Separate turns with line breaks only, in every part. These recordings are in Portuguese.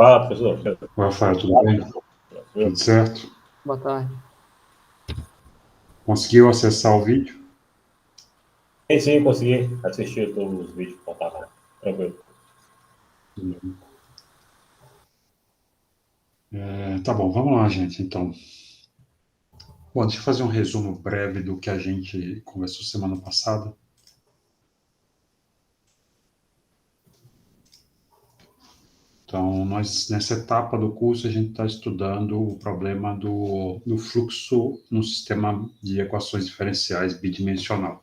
Ah, professor.
Rafael, tudo bem? Tudo certo?
Boa tarde.
Conseguiu acessar o vídeo?
Sim, consegui assistir todos os vídeos que estavam tranquilo.
Tá bom, vamos lá, gente, então. Bom, deixa eu fazer um resumo breve do que a gente conversou semana passada. Então, nessa etapa do curso, a gente está estudando o problema do fluxo no sistema de equações diferenciais bidimensional.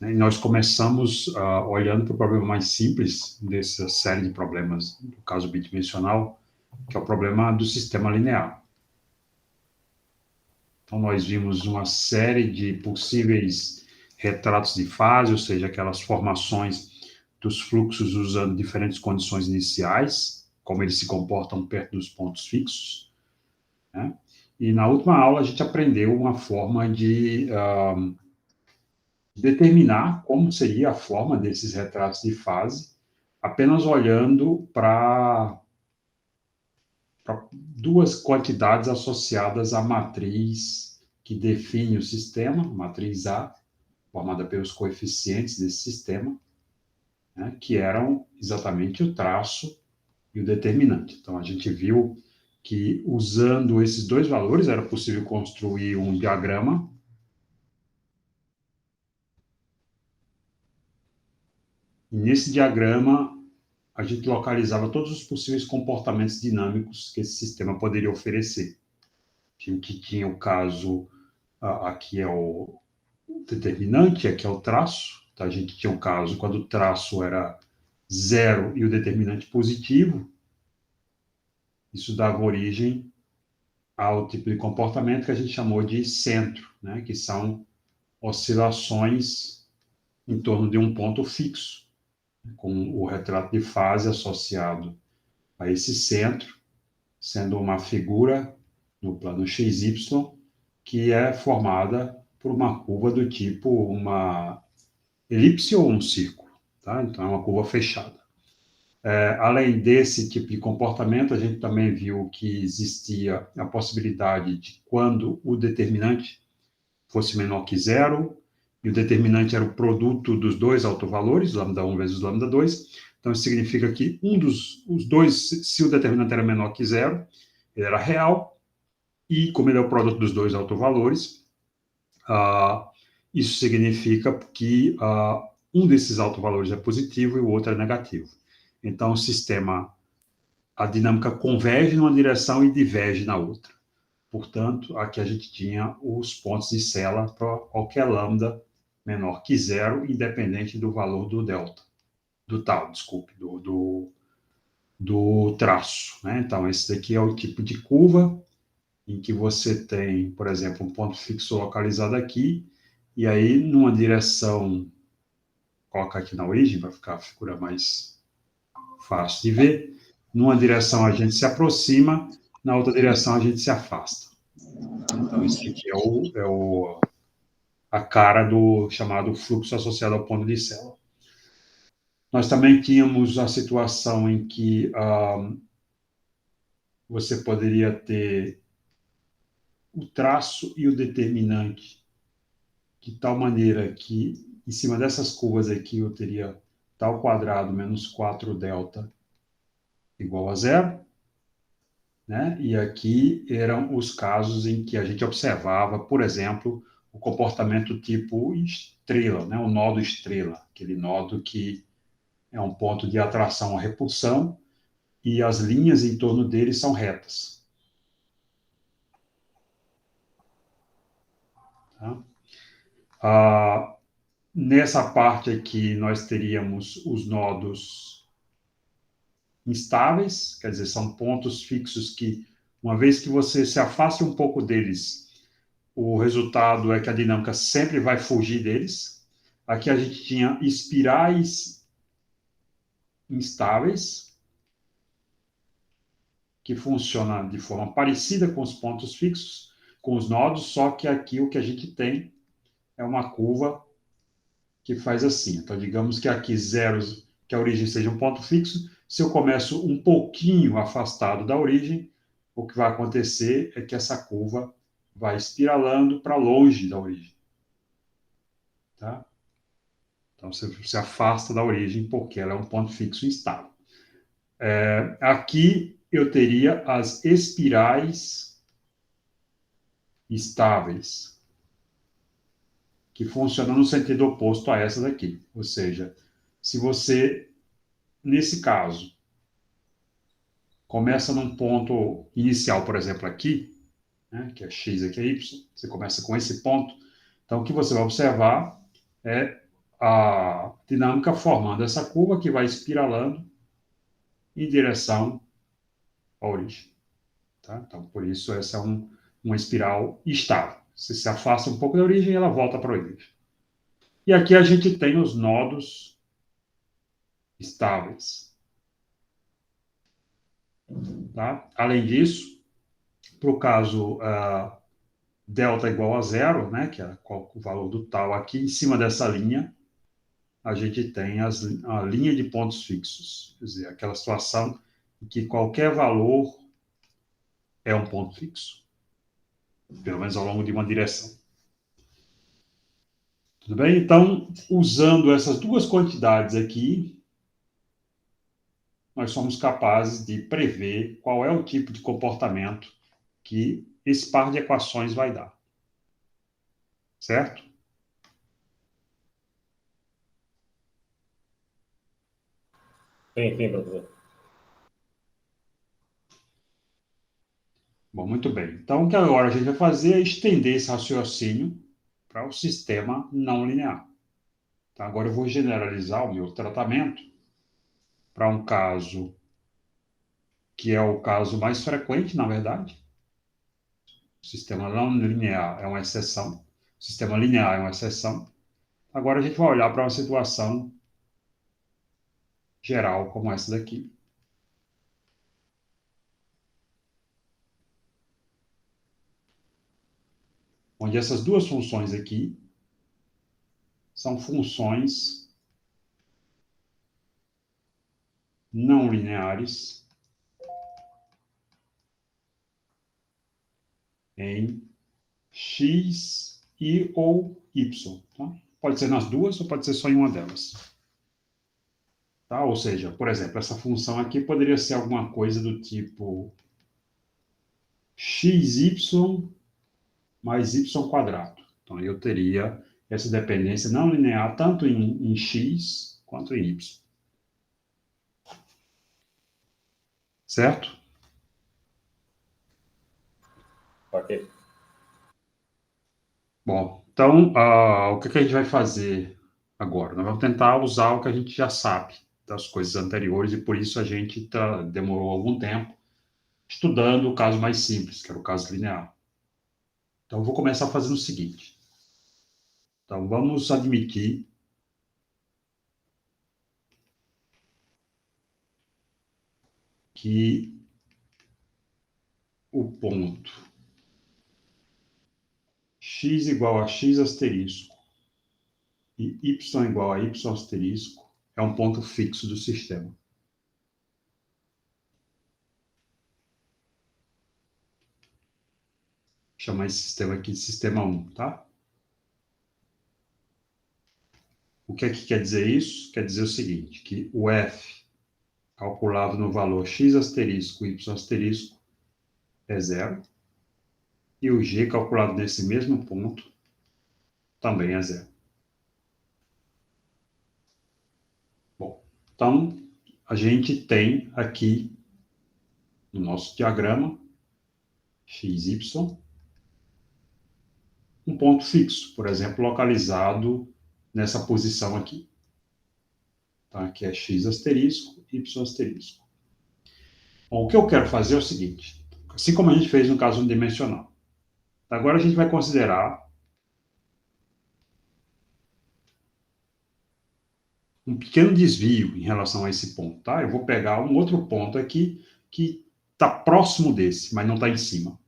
E nós começamos olhando para o problema mais simples dessa série de problemas, do caso bidimensional, que é o problema do sistema linear. Então, nós vimos uma série de possíveis retratos de fase, ou seja, aquelas formações dos fluxos usando diferentes condições iniciais, como eles se comportam perto dos pontos fixos, né? E na última aula a gente aprendeu uma forma de determinar como seria a forma desses retratos de fase, apenas olhando para duas quantidades associadas à matriz que define o sistema, matriz A, formada pelos coeficientes desse sistema, né, que eram exatamente o traço e o determinante. Então, a gente viu que, usando esses dois valores, era possível construir um diagrama. E nesse diagrama, a gente localizava todos os possíveis comportamentos dinâmicos que esse sistema poderia oferecer. Que tinha o caso, aqui é o determinante, aqui é o traço. Então, a gente tinha um caso quando o traço era zero e o determinante positivo. Isso dava origem ao tipo de comportamento que a gente chamou de centro, né, que são oscilações em torno de um ponto fixo, com o retrato de fase associado a esse centro, sendo uma figura no plano XY, que é formada por uma curva do tipo uma elipse ou um círculo, tá? Então, é uma curva fechada. Além desse tipo de comportamento, a gente também viu que existia a possibilidade de, quando o determinante fosse menor que zero, e o determinante era o produto dos dois autovalores, lambda1 vezes lambda2, então isso significa que os dois, se o determinante era menor que zero, ele era real, e como ele é o produto dos dois autovalores, isso significa que um desses autovalores é positivo e o outro é negativo. Então, o sistema, a dinâmica converge numa direção e diverge na outra. Portanto, aqui a gente tinha os pontos de Sela para qualquer lambda menor que zero, independente do valor do delta, do tal, desculpe, do traço, né? Então, esse daqui é o tipo de curva em que você tem, por exemplo, um ponto fixo localizado aqui, e aí, numa direção, coloca aqui na origem, para ficar a figura mais fácil de ver, numa direção a gente se aproxima, na outra direção a gente se afasta. Então, isso aqui é a cara do chamado fluxo associado ao ponto de Sela. Nós também tínhamos a situação em que você poderia ter o traço e o determinante de tal maneira que, em cima dessas curvas aqui, eu teria tal quadrado menos 4 delta igual a zero, né? E aqui eram os casos em que a gente observava, por exemplo, o comportamento tipo estrela, né? O nodo estrela, aquele nodo que é um ponto de atração à repulsão e as linhas em torno dele são retas. Tá? Nessa parte aqui, nós teríamos os nodos instáveis, quer dizer, são pontos fixos que, uma vez que você se afaste um pouco deles, o resultado é que a dinâmica sempre vai fugir deles. Aqui a gente tinha espirais instáveis, que funcionam de forma parecida com os pontos fixos, com os nodos, só que aqui o que a gente tem é uma curva que faz assim. Então, digamos que aqui zeros, que a origem seja um ponto fixo, Se eu começo um pouquinho afastado da origem, o que vai acontecer é que essa curva vai espiralando para longe da origem. Tá? Então, você se afasta da origem porque ela é um ponto fixo instável. Aqui eu teria as espirais estáveis, que funcionam no sentido oposto a essa daqui. Ou seja, se você, nesse caso, começa num ponto inicial, por exemplo, aqui, né, que é x, aqui é y, você começa com esse ponto, então o que você vai observar é a dinâmica formando essa curva que vai espiralando em direção à origem. Tá? Então, por isso, essa é uma espiral estável. Você se afasta um pouco da origem e ela volta para a origem. E aqui a gente tem os nodos estáveis. Tá? Além disso, para o caso delta igual a zero, né, que é o valor do tal aqui, em cima dessa linha, a gente tem a linha de pontos fixos. Quer dizer, aquela situação em que qualquer valor é um ponto fixo, pelo menos ao longo de uma direção. Tudo bem? Então, usando essas duas quantidades aqui, nós somos capazes de prever qual é o tipo de comportamento que esse par de equações vai dar. Certo?
Sim, professor.
Bom, muito bem. Então, o que agora a gente vai fazer é estender esse raciocínio para o sistema não linear. Então, agora eu vou generalizar o meu tratamento para um caso que é o caso mais frequente, na verdade. O sistema não linear é uma exceção. O sistema linear é uma exceção. Agora a gente vai olhar para uma situação geral como essa daqui. Onde essas duas funções aqui são funções não lineares em x, y ou y. Tá? Pode ser nas duas ou pode ser só em uma delas. Tá? Ou seja, por exemplo, essa função aqui poderia ser alguma coisa do tipo xy mais y quadrado. Então, eu teria essa dependência não linear tanto em x quanto em y. Certo?
Ok.
Bom, então, o que a gente vai fazer agora? Nós vamos tentar usar o que a gente já sabe das coisas anteriores e por isso a gente demorou algum tempo estudando o caso mais simples, que era o caso linear. Então, eu vou começar fazendo o seguinte. Então, vamos admitir que o ponto x igual a x asterisco e y igual a y asterisco é um ponto fixo do sistema. Vou chamar esse sistema aqui de sistema 1, tá? O que é que quer dizer isso? Quer dizer o seguinte, que o f calculado no valor x asterisco, y asterisco é zero, e o g calculado nesse mesmo ponto também é zero. Bom, então a gente tem aqui no nosso diagrama x, y, um ponto fixo, por exemplo, localizado nessa posição aqui, tá? Que é x asterisco, y asterisco. Bom, o que eu quero fazer é o seguinte, assim como a gente fez no caso unidimensional. Agora a gente vai considerar um pequeno desvio em relação a esse ponto, tá? Eu vou pegar um outro ponto aqui que está próximo desse, mas não está em cima.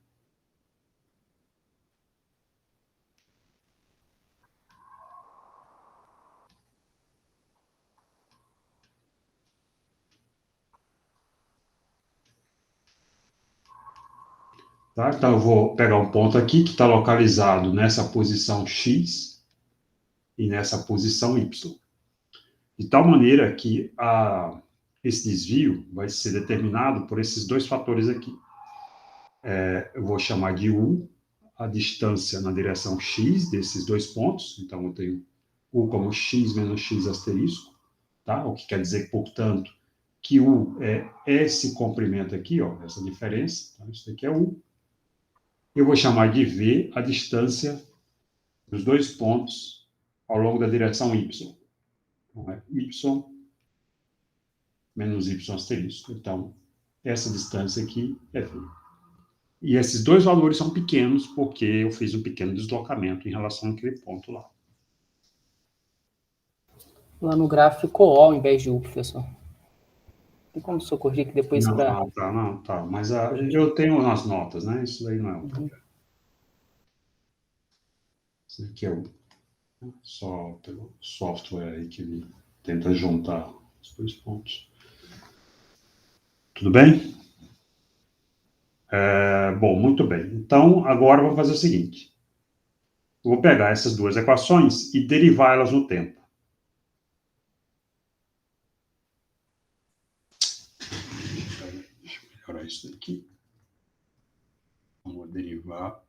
Tá? Então, eu vou pegar um ponto aqui que está localizado nessa posição X e nessa posição Y. De tal maneira que esse desvio vai ser determinado por esses dois fatores aqui. Eu vou chamar de U, a distância na direção X desses dois pontos. Então, eu tenho U como X menos X asterisco, tá? O que quer dizer, portanto, que U é esse comprimento aqui, ó, essa diferença. Então, isso aqui é U. Eu vou chamar de V a distância dos dois pontos ao longo da direção Y. Então, é Y menos Y asterisco. Então, essa distância aqui é V. E esses dois valores são pequenos porque eu fiz um pequeno deslocamento em relação àquele ponto lá.
Lá no gráfico ficou O ao invés de U, professor. Tem como só corrigir aqui depois para...
Não, tá. Mas eu tenho nas notas, né? Isso aí não é um problema. Isso aqui é só pelo software aí que ele tenta juntar os dois pontos. Tudo bem? Bom, muito bem. Então, agora eu vou fazer o seguinte. Eu vou pegar essas duas equações e derivá-las no tempo. Deixa eu melhorar isso daqui. Vamos derivar.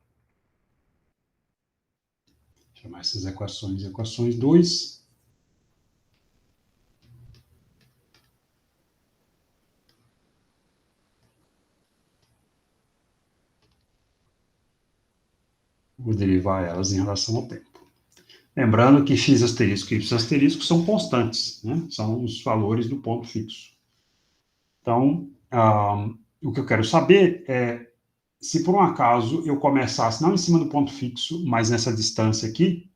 Chamar essas equações de equações 2. Vou derivar elas em relação ao tempo. Lembrando que x asterisco e y asterisco são constantes, né? São os valores do ponto fixo. Então, o que eu quero saber é se por um acaso eu começasse não em cima do ponto fixo, mas nessa distância aqui,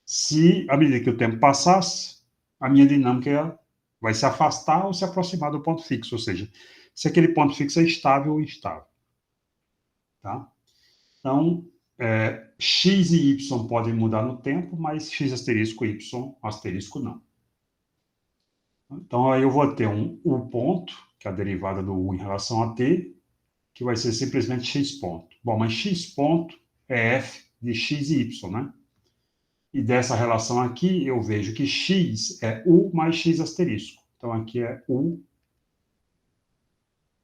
se à medida que o tempo passasse, a minha dinâmica vai se afastar ou se aproximar do ponto fixo, ou seja, se aquele ponto fixo é estável ou instável. Tá? Então, x e y podem mudar no tempo, mas x asterisco e y asterisco não. Então, aí eu vou ter um u ponto, que é a derivada do u em relação a t, que vai ser simplesmente x ponto. Bom, mas x ponto é f de x e y, né? E dessa relação aqui, eu vejo que x é u mais x asterisco. Então, aqui é u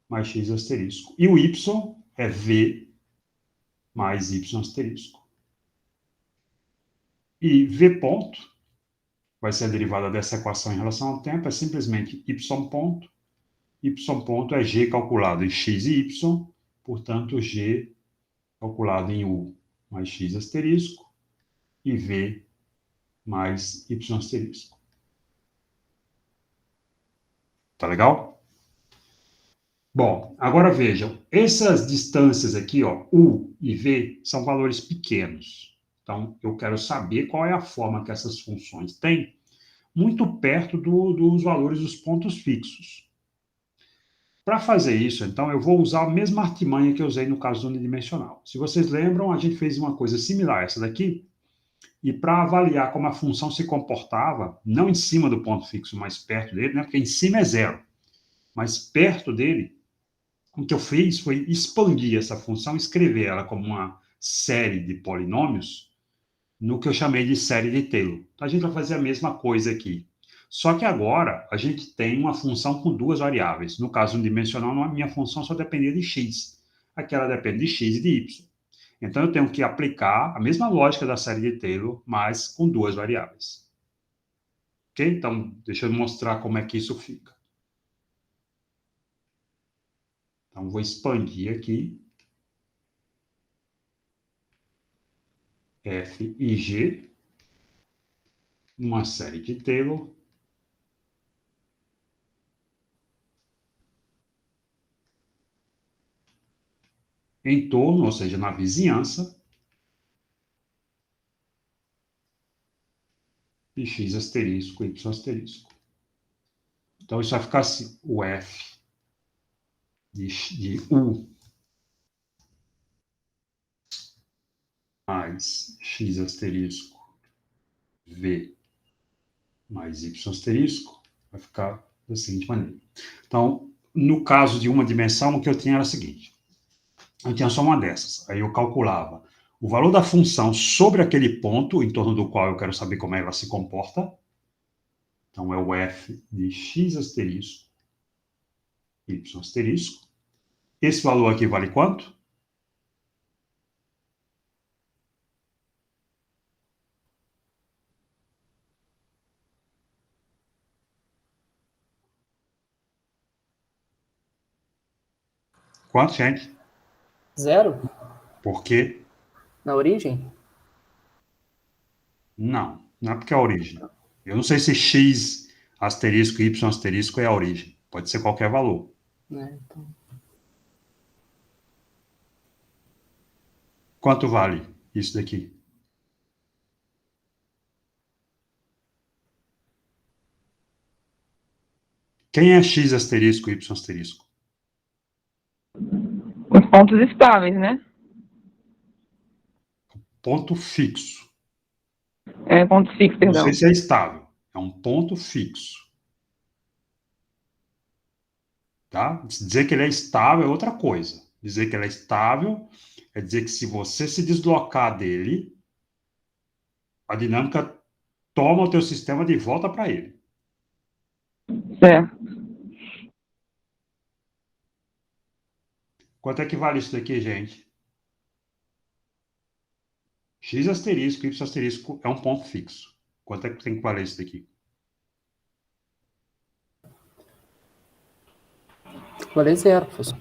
mais x asterisco. E o y é v mais y asterisco. E v ponto vai ser a derivada dessa equação em relação ao tempo, é simplesmente y ponto. Y ponto é g calculado em x e y, portanto, g calculado em u mais x asterisco e v mais y asterisco. Tá legal? Bom, agora vejam, essas distâncias aqui, ó, u e v, são valores pequenos. Então, eu quero saber qual é a forma que essas funções têm, muito perto dos valores dos pontos fixos. Para fazer isso, então, eu vou usar a mesma artimanha que eu usei no caso do unidimensional. Se vocês lembram, a gente fez uma coisa similar a essa daqui, e para avaliar como a função se comportava, não em cima do ponto fixo, mas perto dele, né? Porque em cima é zero, mas perto dele, o que eu fiz foi expandir essa função, escrever ela como uma série de polinômios, no que eu chamei de série de Taylor. Então, a gente vai fazer a mesma coisa aqui. Só que agora a gente tem uma função com duas variáveis. No caso unidimensional, a minha função só dependia de x. Aqui ela depende de x e de y. Então, eu tenho que aplicar a mesma lógica da série de Taylor, mas com duas variáveis. Ok? Então, deixa eu mostrar como é que isso fica. Então, vou expandir aqui. F e G. Uma série de Taylor. Em torno, ou seja, na vizinhança, de x asterisco e y asterisco. Então, isso vai ficar assim, o f de u mais x asterisco v mais y asterisco vai ficar da seguinte maneira. Então, no caso de uma dimensão, o que eu tinha era o seguinte. eu tinha só uma dessas. Aí eu calculava o valor da função sobre aquele ponto em torno do qual eu quero saber como ela se comporta. Então, é o f de x asterisco, y asterisco. Esse valor aqui vale quanto? Quanto, gente?
0
Por quê?
na origem?
Não, não é porque é a origem. Eu não sei se x asterisco, y asterisco é a origem. Pode ser qualquer valor.
Né? Então,
Quanto vale isso daqui? Quem é x asterisco, y asterisco?
Os pontos estáveis, né?
Ponto fixo.
É, ponto fixo,
Não sei
perdão.
se é estável. É um ponto fixo. Tá? Dizer que ele é estável é outra coisa. Dizer que ele é estável é dizer que se você se deslocar dele, a dinâmica toma o teu sistema de volta para ele.
Certo.
Quanto é que vale isso daqui, gente? X asterisco, Y asterisco é um ponto fixo. Quanto é que tem que valer isso daqui?
valer 0, professor.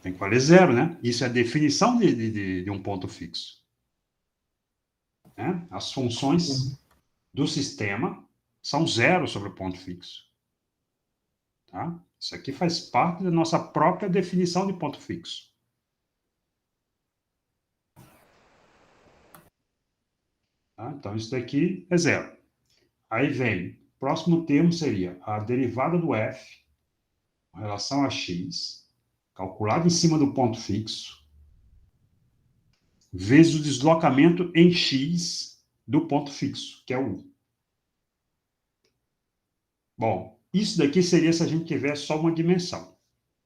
Tem que valer zero, né? Isso é a definição de um ponto fixo. Né? As funções do sistema são zero sobre o ponto fixo. Tá? Isso aqui faz parte da nossa própria definição de ponto fixo. Tá? Então, isso daqui é zero. Aí vem, o próximo termo seria a derivada do f com relação a x, calculado em cima do ponto fixo, vezes o deslocamento em x do ponto fixo, que é o u. Bom, isso daqui seria se a gente tivesse só uma dimensão.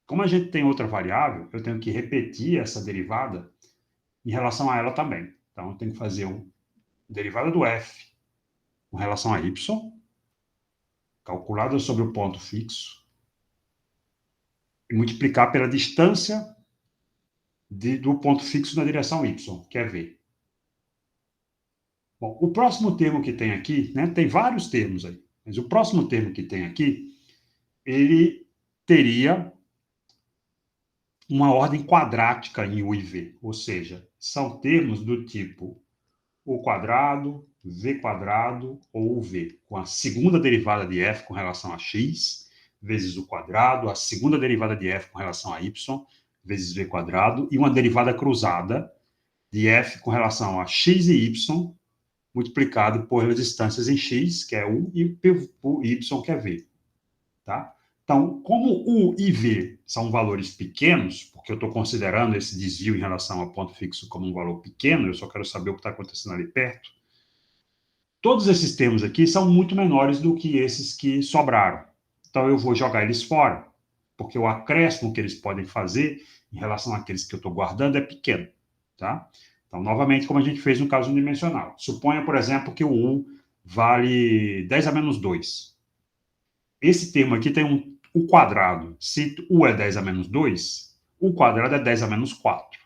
Como a gente tem outra variável, eu tenho que repetir essa derivada em relação a ela também. Então, eu tenho que fazer uma derivada do f com relação a y, calculada sobre o ponto fixo, e multiplicar pela distância do ponto fixo na direção y, que é v. Bom, o próximo termo que tem aqui, né, tem vários termos aí, mas o próximo termo que tem aqui, ele teria uma ordem quadrática em u e v, ou seja, são termos do tipo o quadrado, v quadrado ou v, com a segunda derivada de f com relação a x, vezes o quadrado, a segunda derivada de f com relação a y, vezes v quadrado, e uma derivada cruzada de f com relação a x e y, multiplicado por distâncias em x, que é u, e por y, que é v. Tá? Então, como u e v são valores pequenos, porque eu estou considerando esse desvio em relação ao ponto fixo como um valor pequeno, eu só quero saber o que está acontecendo ali perto, todos esses termos aqui são muito menores do que esses que sobraram. Então, eu vou jogar eles fora, porque o acréscimo que eles podem fazer em relação àqueles que eu estou guardando é pequeno. Tá? Então, novamente, como a gente fez no caso unidimensional. Suponha, por exemplo, que o u vale 10 a menos 2. Esse termo aqui tem o quadrado. Se u é 10 a menos 2, o quadrado é 10 a menos 4.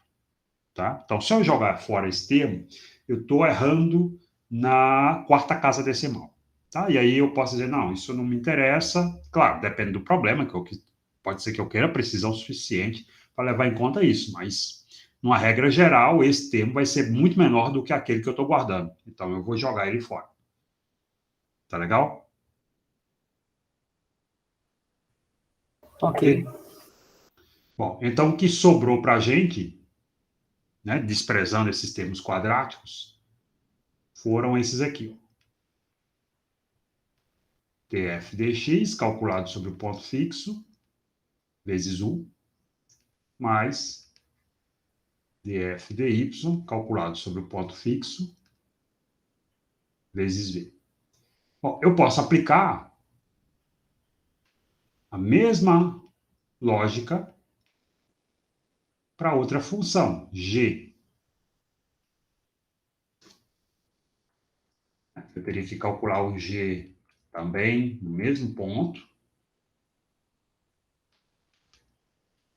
Tá? Então, se eu jogar fora esse termo, eu estou errando na quarta casa decimal. Tá? E aí eu posso dizer, não, isso não me interessa. Claro, depende do problema, pode ser que eu queira precisão suficiente para levar em conta isso, mas, numa regra geral, esse termo vai ser muito menor do que aquele que eu estou guardando. Então, eu vou jogar ele fora. Tá legal?
Ok.
Bom, então o que sobrou para a gente, né, desprezando esses termos quadráticos, foram esses aqui. Df dx, calculado sobre o ponto fixo, vezes u, mais df dy, calculado sobre o ponto fixo, vezes v. Bom, eu posso aplicar a mesma lógica para outra função, g. Eu teria que calcular o g também no mesmo ponto.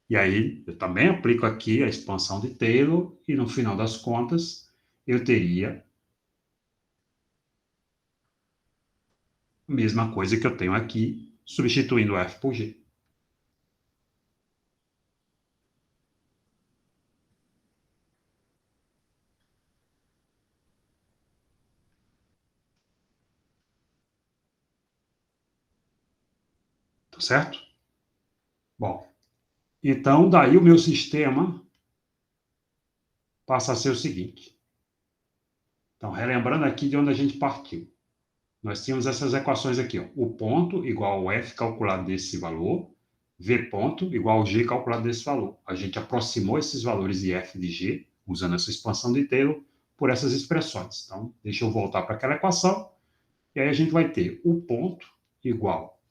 E aí, eu também aplico aqui a expansão de Taylor, e no final das contas, eu teria a mesma coisa que eu tenho aqui, substituindo f por g. Tá certo? Bom, então daí o meu sistema passa a ser o seguinte. Então, relembrando aqui de onde a gente partiu. Nós tínhamos essas equações aqui, ó. O ponto igual ao f calculado desse valor, v ponto igual ao g calculado desse valor. A gente aproximou esses valores de f de g, usando essa expansão de Taylor, por essas expressões. Então, deixa eu voltar para aquela equação, e aí a gente vai ter o ponto igual,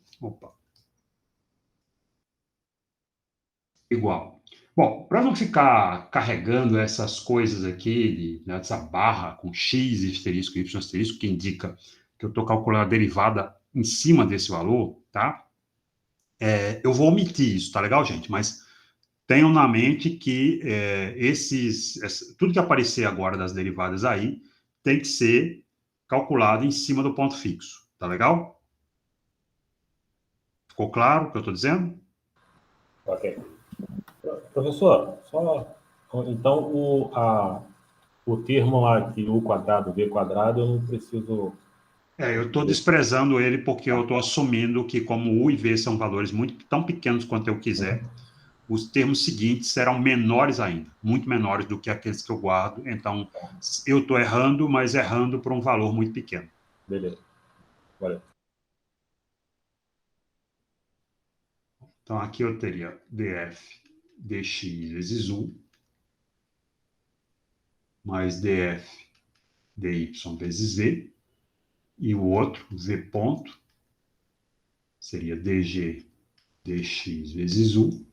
igual. Bom, para não ficar carregando essas coisas aqui, essa barra com x asterisco, y asterisco, que indica que eu estou calculando a derivada em cima desse valor, tá? Eu vou omitir isso, tá legal, gente? Mas tenham na mente que tudo que aparecer agora das derivadas aí tem que ser calculado em cima do ponto fixo, tá legal? Ficou claro o que eu estou dizendo?
Ok. Professor, só. Então, o termo lá que u quadrado, v quadrado, eu não preciso.
Eu estou desprezando ele porque eu estou assumindo que, como u e v são valores muito tão pequenos quanto eu quiser, os termos seguintes serão menores ainda, muito menores do que aqueles que eu guardo. Então, eu estou errando, mas errando por um valor muito pequeno.
Beleza. Valeu.
Então, aqui eu teria df dx vezes u, mais df dy vezes v, e o outro, v ponto, seria dg dx vezes u,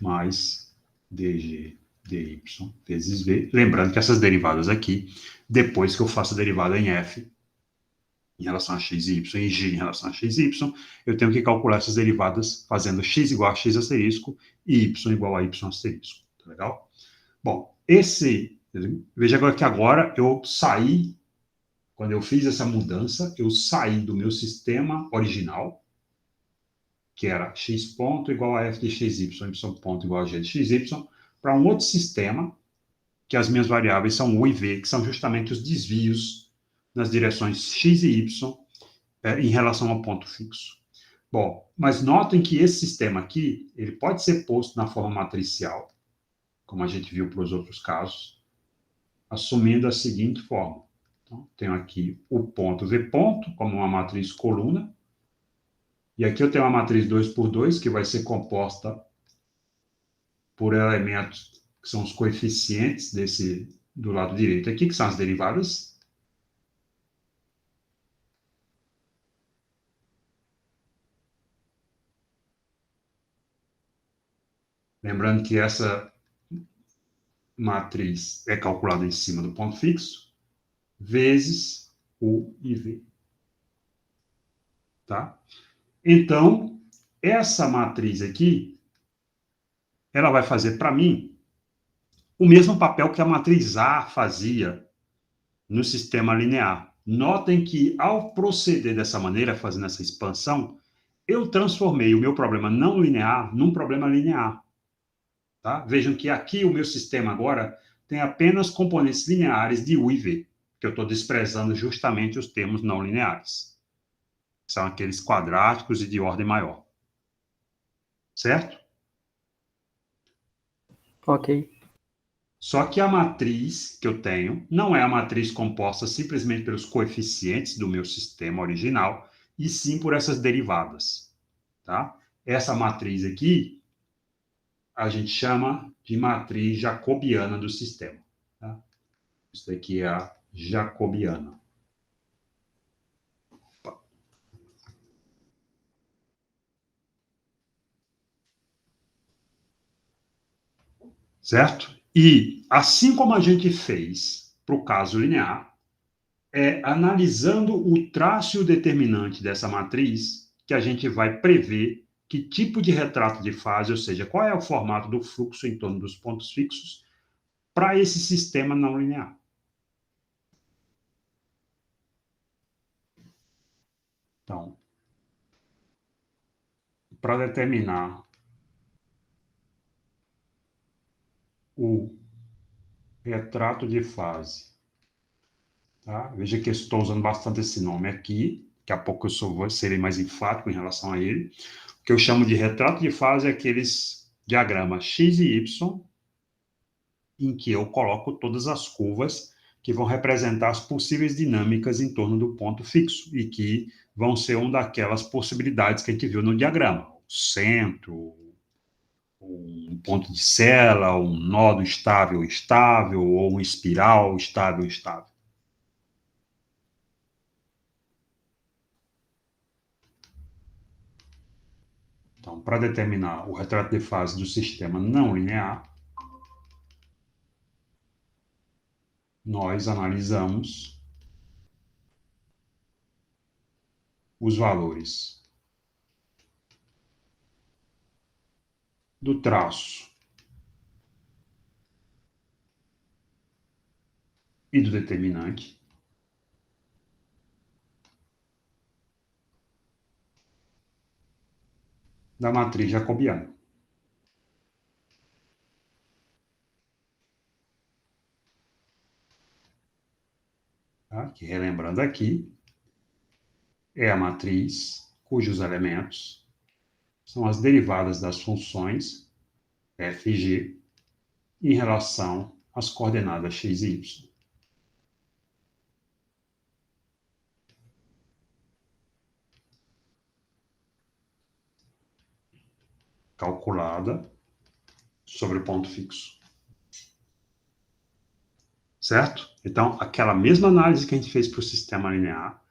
mais dg dy vezes v. Lembrando que essas derivadas aqui, depois que eu faço a derivada em f, em relação a x e y, e g em relação a x e y, eu tenho que calcular essas derivadas fazendo x igual a x asterisco e y igual a y asterisco. Tá legal? Bom, veja agora que agora eu saí, quando eu fiz essa mudança, eu saí do meu sistema original, que era x ponto igual a f de xy, y ponto igual a g de xy, para um outro sistema, que as minhas variáveis são u e v, que são justamente os desvios nas direções x e y em relação ao ponto fixo. Bom, mas notem que esse sistema aqui, ele pode ser posto na forma matricial, como a gente viu para os outros casos, assumindo a seguinte forma. Então, tenho aqui o ponto v ponto, como uma matriz coluna, e aqui eu tenho uma matriz 2 por 2, que vai ser composta por elementos que são os coeficientes do lado direito aqui, que são as derivadas. Lembrando que essa matriz é calculada em cima do ponto fixo, vezes u e v. Tá? Então, essa matriz aqui, ela vai fazer para mim o mesmo papel que a matriz A fazia no sistema linear. Notem que, ao proceder dessa maneira, fazendo essa expansão, eu transformei o meu problema não linear num problema linear. Tá? Vejam que aqui o meu sistema agora tem apenas componentes lineares de u e v, que eu estou desprezando justamente os termos não lineares. São aqueles quadráticos e de ordem maior. Certo?
Ok.
Só que a matriz que eu tenho não é a matriz composta simplesmente pelos coeficientes do meu sistema original, e sim por essas derivadas. Tá? Essa matriz aqui, a gente chama de matriz jacobiana do sistema. Tá? Isso daqui é a jacobiana. certo? E, assim como a gente fez para o caso linear, é analisando o traço e o determinante dessa matriz que a gente vai prever que tipo de retrato de fase, ou seja, qual é o formato do fluxo em torno dos pontos fixos para esse sistema não linear. Então, para determinar o retrato de fase, tá? Veja que eu estou usando bastante esse nome aqui, daqui a pouco serei mais enfático em relação a ele. O que eu chamo de retrato de fase é aqueles diagramas X e Y, em que eu coloco todas as curvas que vão representar as possíveis dinâmicas em torno do ponto fixo e que vão ser uma daquelas possibilidades que a gente viu no diagrama. O centro, um ponto de sela, um nó estável, estável, ou uma espiral estável, estável. Então, para determinar o retrato de fase do sistema não linear, nós analisamos os valores do traço e do determinante da matriz jacobiana. Tá? Que, relembrando aqui, é a matriz cujos elementos são as derivadas das funções f e g em relação às coordenadas x e y. Calculada sobre o ponto fixo. Certo? Então, aquela mesma análise que a gente fez para o sistema linear,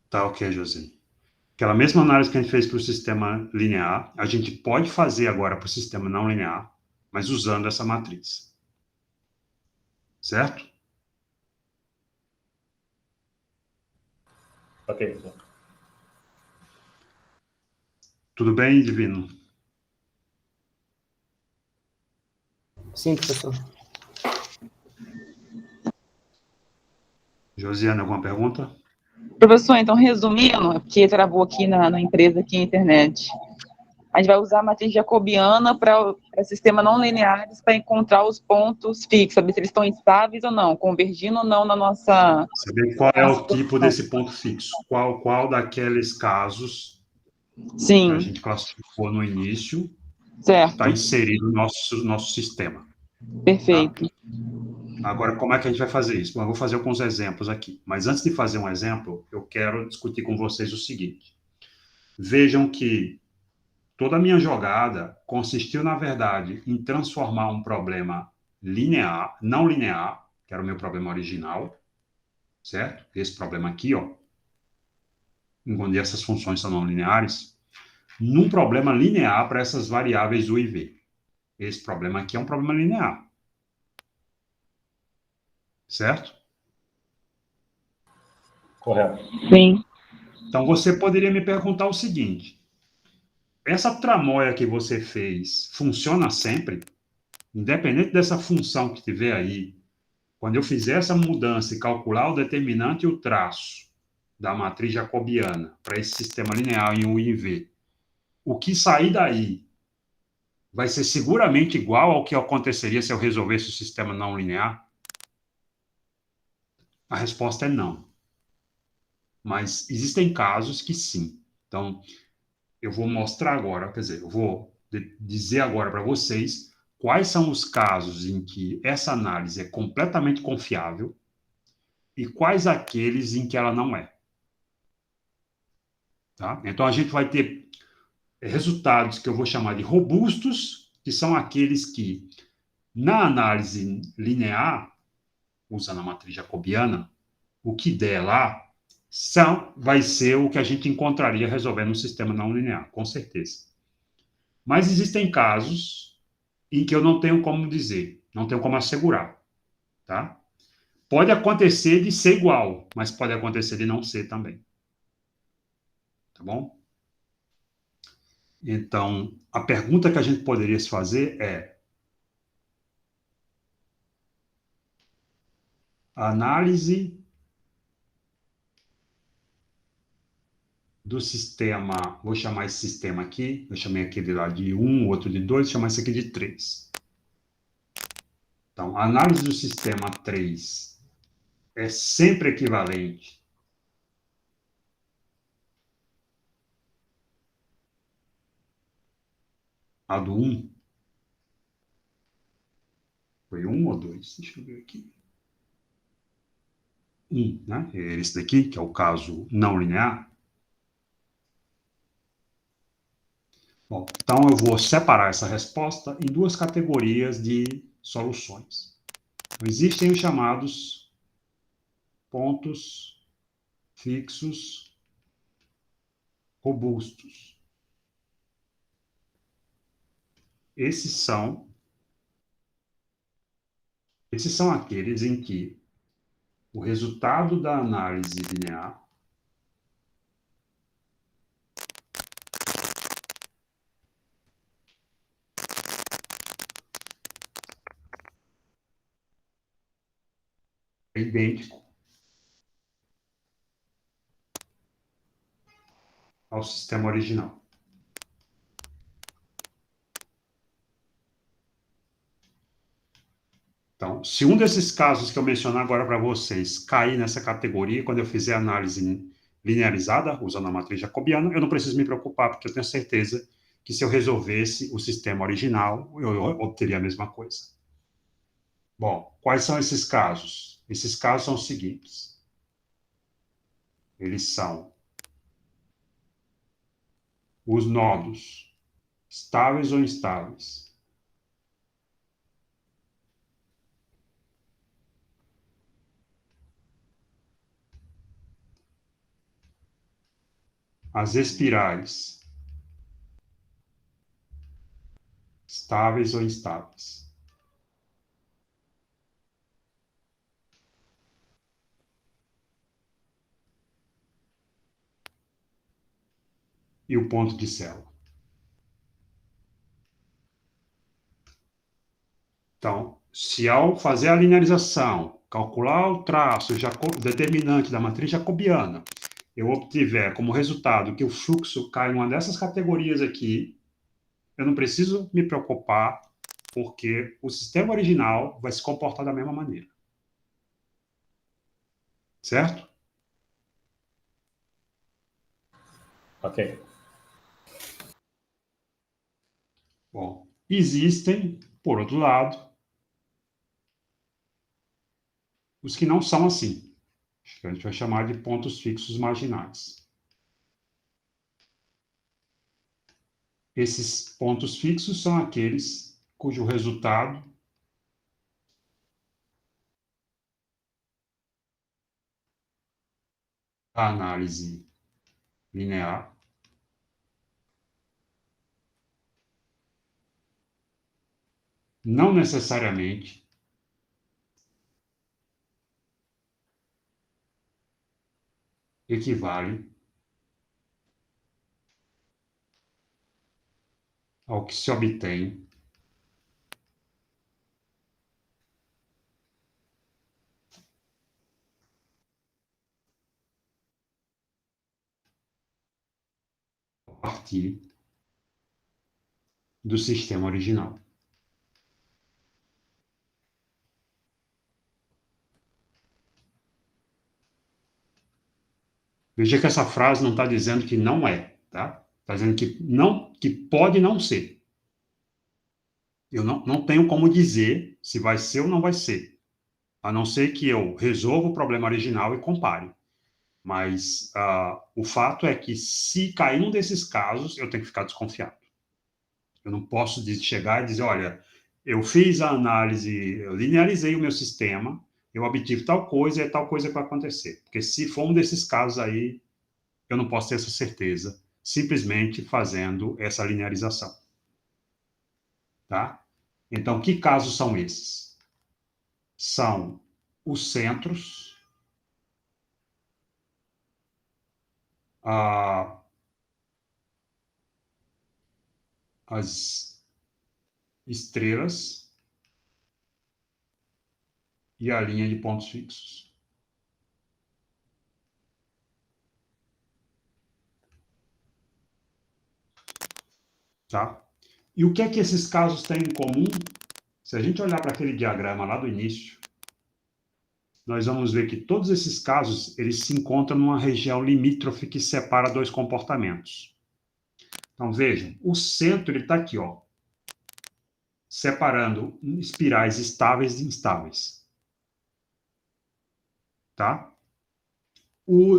tá ok, José? Aquela mesma análise que a gente fez para o sistema linear, a gente pode fazer agora para o sistema não linear, mas usando essa matriz. Certo?
Ok, professor.
Tudo bem, Divino?
Sim, professor.
Josiane, alguma pergunta?
Professor, então, resumindo, é porque travou aqui na empresa, aqui na internet. A gente vai usar a matriz jacobiana para sistemas não lineares para encontrar os pontos fixos, saber se eles estão estáveis ou não, convergindo ou não na nossa...
Saber qual é o tipo desse ponto fixo. Qual daqueles casos que a
Sim,
gente classificou no início
certo,
está inserido no nosso sistema. Tá?
perfeito.
Agora, como é que a gente vai fazer isso? Bom, eu vou fazer alguns exemplos aqui. Mas antes de fazer um exemplo, eu quero discutir com vocês o seguinte. Vejam que toda a minha jogada consistiu, na verdade, em transformar um problema linear, não linear, que era o meu problema original, certo? Esse problema aqui, ó, onde essas funções são não lineares, num problema linear para essas variáveis u e v. Esse problema aqui é um problema linear. Certo?
Correto.
Sim,
Então, você poderia me perguntar o seguinte: essa tramóia que você fez funciona sempre? Independente dessa função que tiver aí, quando eu fizer essa mudança e calcular o determinante e o traço da matriz jacobiana para esse sistema linear em U e em V, o que sair daí vai ser seguramente igual ao que aconteceria se eu resolvesse o sistema não linear? A resposta é não. Mas existem casos que sim. Então, eu vou mostrar agora, quer dizer, eu vou dizer agora para vocês quais são os casos em que essa análise é completamente confiável e quais aqueles em que ela não é. Tá? Então, a gente vai ter resultados que eu vou chamar de robustos, que são aqueles que, na análise linear, usando a matriz jacobiana, o que der lá vai ser o que a gente encontraria resolvendo um sistema não linear, com certeza. Mas existem casos em que eu não tenho como dizer, não tenho como assegurar, tá? Pode acontecer de ser igual, mas pode acontecer de não ser também. Tá bom? Então, a pergunta que a gente poderia se fazer é: a análise do sistema, vou chamar esse sistema aqui, eu chamei aquele lá de 1, outro de 2, vou chamar esse aqui de 3. Então, a análise do sistema 3 é sempre equivalente à do 1. Foi 1 ou 2? Deixa eu ver aqui. 1, né? Esse daqui, que é o caso não linear. Bom, então eu vou separar essa resposta em duas categorias de soluções. Então, existem os chamados pontos fixos robustos. Esses são aqueles em que o resultado da análise linear é idêntico ao sistema original. Então, se um desses casos que eu mencionar agora para vocês cair nessa categoria, quando eu fizer análise linearizada, usando a matriz jacobiana, eu não preciso me preocupar, porque eu tenho certeza que se eu resolvesse o sistema original, eu obteria a mesma coisa. Bom, quais são esses casos? Esses casos são os seguintes. Eles são os nodos estáveis ou instáveis, as espirais estáveis ou instáveis, e o ponto de célula. Então, se ao fazer a linearização, calcular o traço determinante da matriz jacobiana, eu obtiver como resultado que o fluxo cai em uma dessas categorias aqui, eu não preciso me preocupar, porque o sistema original vai se comportar da mesma maneira. Certo?
Ok.
Bom, existem, por outro lado, os que não são assim, que a gente vai chamar de pontos fixos marginais. Esses pontos fixos são aqueles cujo resultado da análise linear não necessariamente equivale ao que se obtém a partir do sistema original. Veja que essa frase não está dizendo que não é, tá? Está dizendo que, não, que pode não ser. Eu não tenho como dizer se vai ser ou não vai ser, a não ser que eu resolva o problema original e compare. Mas o fato é que, se cair num desses casos, eu tenho que ficar desconfiado. Eu não posso chegar e dizer, olha, eu fiz a análise, eu linearizei o meu sistema, eu obtive tal coisa e é tal coisa que vai acontecer. Porque se for um desses casos aí, eu não posso ter essa certeza, simplesmente fazendo essa linearização. Tá? Então, que casos são esses? São os centros, as estrelas e a linha de pontos fixos. Tá? E o que é que esses casos têm em comum? Se a gente olhar para aquele diagrama lá do início, nós vamos ver que todos esses casos, eles se encontram numa região limítrofe que separa dois comportamentos. Então, vejam, o centro está aqui, ó, separando espirais estáveis e instáveis. Tá?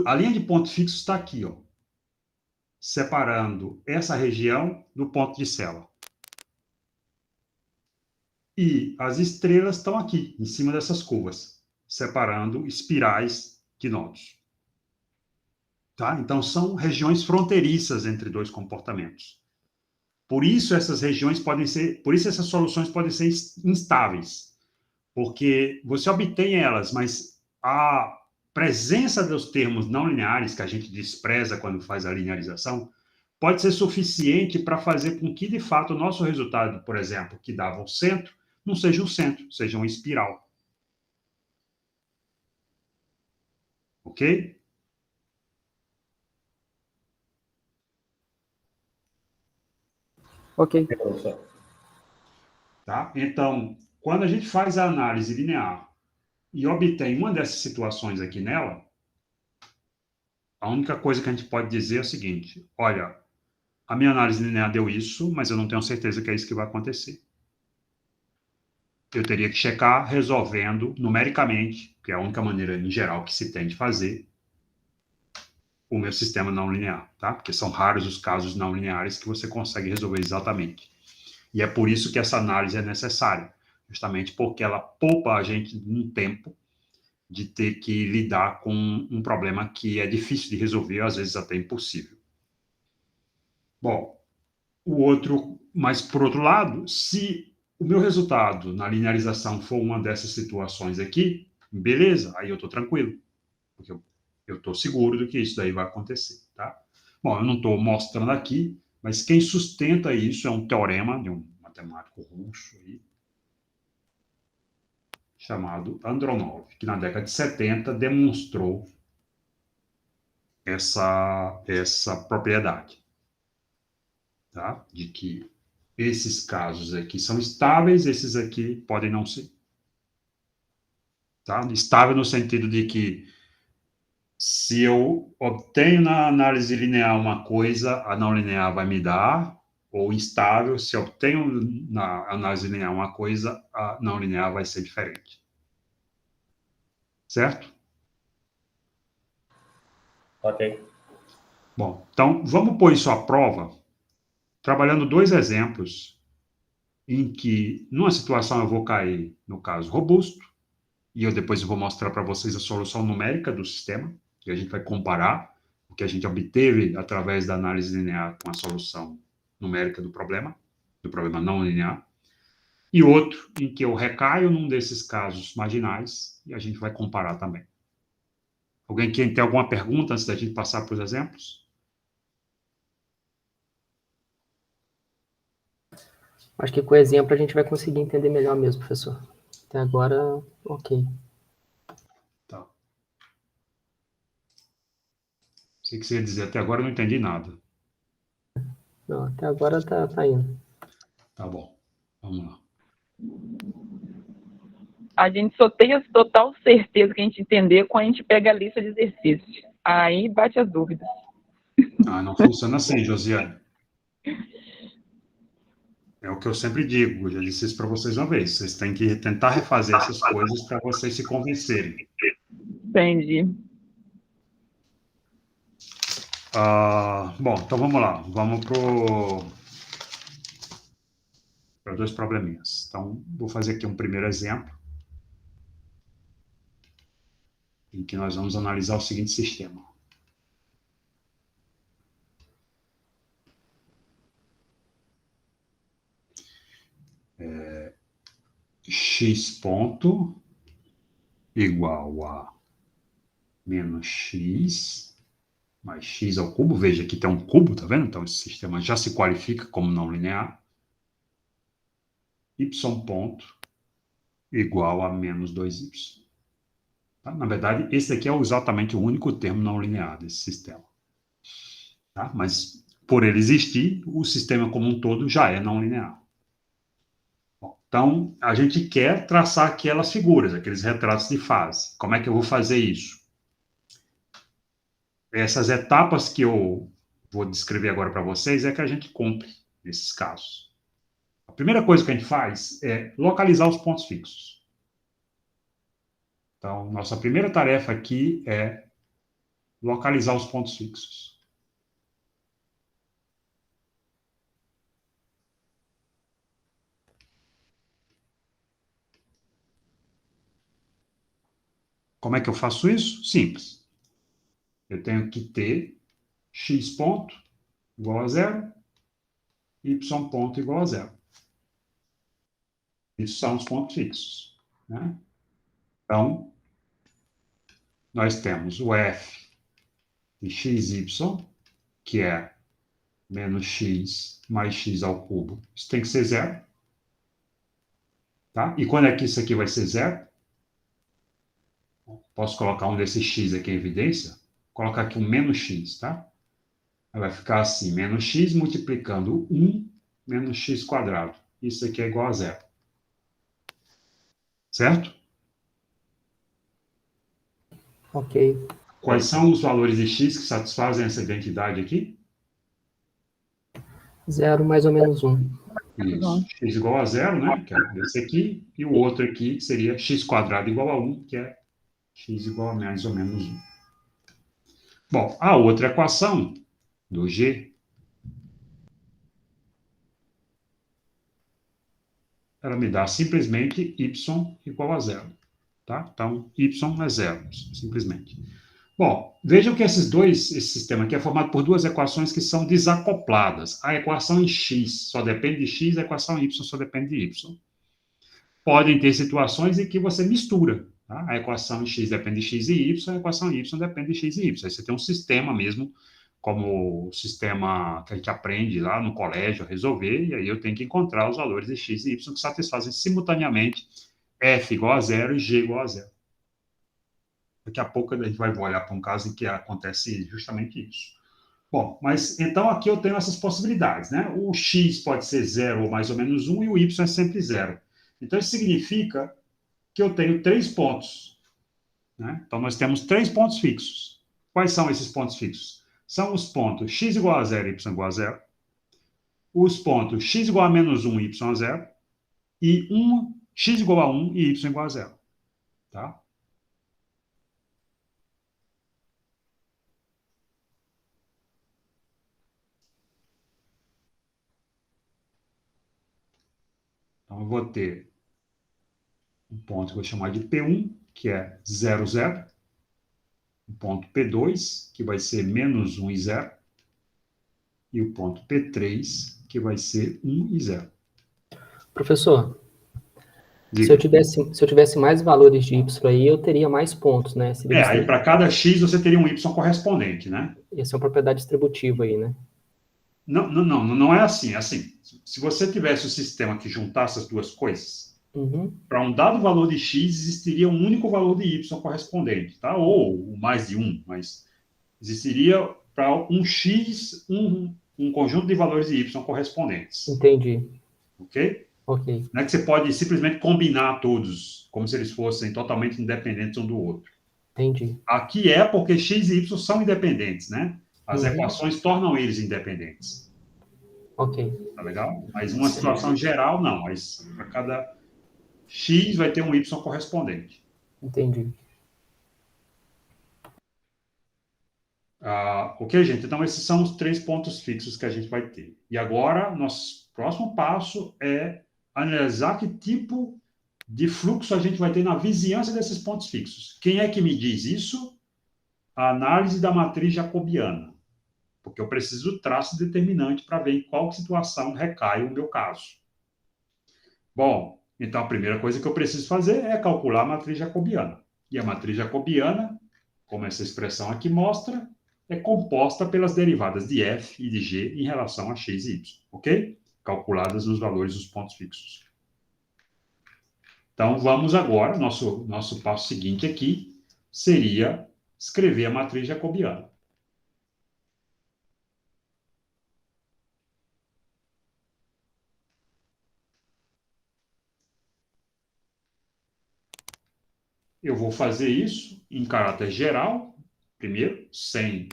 A linha de ponto fixo está aqui, ó, separando essa região do ponto de célula. E as estrelas estão aqui, em cima dessas curvas, separando espirais de nodos. Tá? Então, são regiões fronteiriças entre dois comportamentos. Por isso, essas soluções podem ser instáveis, porque você obtém elas, mas a presença dos termos não lineares, que a gente despreza quando faz a linearização, pode ser suficiente para fazer com que, de fato, o nosso resultado, por exemplo, que dava o centro, não seja um centro, seja uma espiral. Ok?
Ok.
Professor.
Tá? Então, quando a gente faz a análise linear e obtém uma dessas situações aqui nela, a única coisa que a gente pode dizer é o seguinte: olha, a minha análise linear deu isso, mas eu não tenho certeza que é isso que vai acontecer. Eu teria que checar resolvendo numericamente, que é a única maneira em geral que se tem de fazer, o meu sistema não linear, tá? Porque são raros os casos não lineares que você consegue resolver exatamente. E é por isso que essa análise é necessária, justamente porque ela poupa a gente um tempo de ter que lidar com um problema que é difícil de resolver, às vezes até impossível. Bom, mas por outro lado, se o meu resultado na linearização for uma dessas situações aqui, beleza, aí eu estou tranquilo, porque eu estou seguro do que isso daí vai acontecer, tá? Bom, eu não estou mostrando aqui, mas quem sustenta isso é um teorema de um matemático russo aí, chamado Andronov, que na década de 70 demonstrou essa propriedade, tá? De que esses casos aqui são estáveis, esses aqui podem não ser. Tá? Estável no sentido de que se eu obtenho na análise linear uma coisa, a não linear vai me dar, ou instável, se eu obtenho na análise linear uma coisa, a não linear vai ser diferente. Certo?
Ok.
Bom, então vamos pôr isso à prova, trabalhando dois exemplos em que, numa situação, eu vou cair no caso robusto, e eu depois vou mostrar para vocês a solução numérica do sistema, que a gente vai comparar o que a gente obteve através da análise linear com a solução numérica do problema não linear, e outro em que eu recaio num desses casos marginais, e a gente vai comparar também. Alguém quer ter alguma pergunta antes da gente passar para os exemplos?
Acho que com o exemplo a gente vai conseguir entender melhor mesmo, professor. Até agora, ok.
Tá. Sei que você ia dizer, até agora eu não entendi nada.
Não, até agora tá indo.
Tá bom, vamos lá.
A gente só tem a total certeza que a gente entender quando a gente pega a lista de exercícios. Aí bate as dúvidas.
Ah, não funciona assim, Josiane. É o que eu sempre digo, eu já disse isso para vocês uma vez. Vocês têm que tentar refazer essas coisas para vocês se convencerem.
Entendi.
Bom, então vamos lá. Vamos para dois probleminhas. Então, vou fazer aqui um primeiro exemplo. em que nós vamos analisar o seguinte sistema. X ponto igual a menos x mais x ao cubo. Veja, aqui tem um cubo, tá vendo? Então, esse sistema já se qualifica como não linear. Y ponto igual a menos 2y. Tá? Na verdade, esse aqui é exatamente o único termo não linear desse sistema. Tá? Mas, por ele existir, o sistema como um todo já é não linear. Bom, então, a gente quer traçar aquelas figuras, aqueles retratos de fase. Como é que eu vou fazer isso? Essas etapas que eu vou descrever agora para vocês é que a gente cumpre nesses casos. A primeira coisa que a gente faz é localizar os pontos fixos. Então, nossa primeira tarefa aqui é localizar os pontos fixos. Como é que eu faço isso? Simples. Eu tenho que ter x ponto igual a zero, y ponto igual a zero. Isso são os pontos fixos. Né? Então, nós temos o f de xy, que é menos x mais x ao cubo. Isso tem que ser zero. Tá? E quando é que isso aqui vai ser zero? Posso colocar um desses x aqui em evidência? Vou colocar aqui um menos x, tá? Aí vai ficar assim, menos x multiplicando 1 menos x quadrado. Isso aqui é igual a zero. Certo?
Ok.
Quais são os valores de x que satisfazem essa identidade aqui?
0 mais ou menos 1.
Isso. X igual a zero, né? Que é esse aqui. E o outro aqui que seria x quadrado igual a 1, que é x igual a mais ou menos 1. Bom, a outra equação do G, ela me dá simplesmente y igual a zero. Tá? Então, y é zero, simplesmente. Bom, vejam que esse sistema aqui é formado por duas equações que são desacopladas. A equação em x só depende de x, a equação em y só depende de y. Podem ter situações em que você mistura. Tá? A equação em x depende de x e y, a equação em y depende de x e y. Aí você tem um sistema mesmo, como o sistema que a gente aprende lá no colégio a resolver, e aí eu tenho que encontrar os valores de x e y que satisfazem simultaneamente f igual a zero e g igual a zero. Daqui a pouco a gente vai olhar para um caso em que acontece justamente isso. Bom, mas então aqui eu tenho essas possibilidades, né? O x pode ser 0 ou mais ou menos 1 e o y é sempre 0. Então isso significa que eu tenho 3 pontos. Né? Então nós temos 3 pontos fixos. Quais são esses pontos fixos? São os pontos x igual a 0 e y igual a 0. Os pontos x igual a menos 1 e y a 0. E x igual a 1 e y igual a 0. Tá? Então, eu vou ter um ponto que eu vou chamar de P1, que é 0, 0. O ponto P2, que vai ser menos 1 e 0. E o ponto P3, que vai ser 1 e 0.
Professor,
Diga.
se eu tivesse mais valores de y aí, eu teria mais pontos, né?
Aí para cada x você teria um y correspondente, né?
Essa é uma propriedade distributiva aí, né?
Não é assim. É assim, se você tivesse o sistema que juntasse as duas coisas, para um dado valor de x existiria um único valor de y correspondente, tá? Ou mais de um, mas existiria para um x um conjunto de valores de y correspondentes.
Entendi.
Ok?
Ok.
Não é que você pode simplesmente combinar todos, como se eles fossem totalmente independentes um do outro.
Entendi.
Aqui é porque x e y são independentes, né? As equações tornam eles independentes.
Ok.
Tá legal? Mas uma situação geral, não. Mas para cada x vai ter um y correspondente.
Entendi.
Ok, gente? Então, esses são os 3 pontos fixos que a gente vai ter. E agora, nosso próximo passo é analisar que tipo de fluxo a gente vai ter na vizinhança desses pontos fixos. Quem é que me diz isso? A análise da matriz jacobiana. Porque eu preciso do traço determinante para ver em qual situação recai o meu caso. Bom, então a primeira coisa que eu preciso fazer é calcular a matriz jacobiana. E a matriz jacobiana, como essa expressão aqui mostra, é composta pelas derivadas de f e de g em relação a x e y, ok? Calculadas nos valores dos pontos fixos. Então, vamos agora, nosso passo seguinte aqui seria escrever a matriz jacobiana. Eu vou fazer isso em caráter geral, primeiro, sem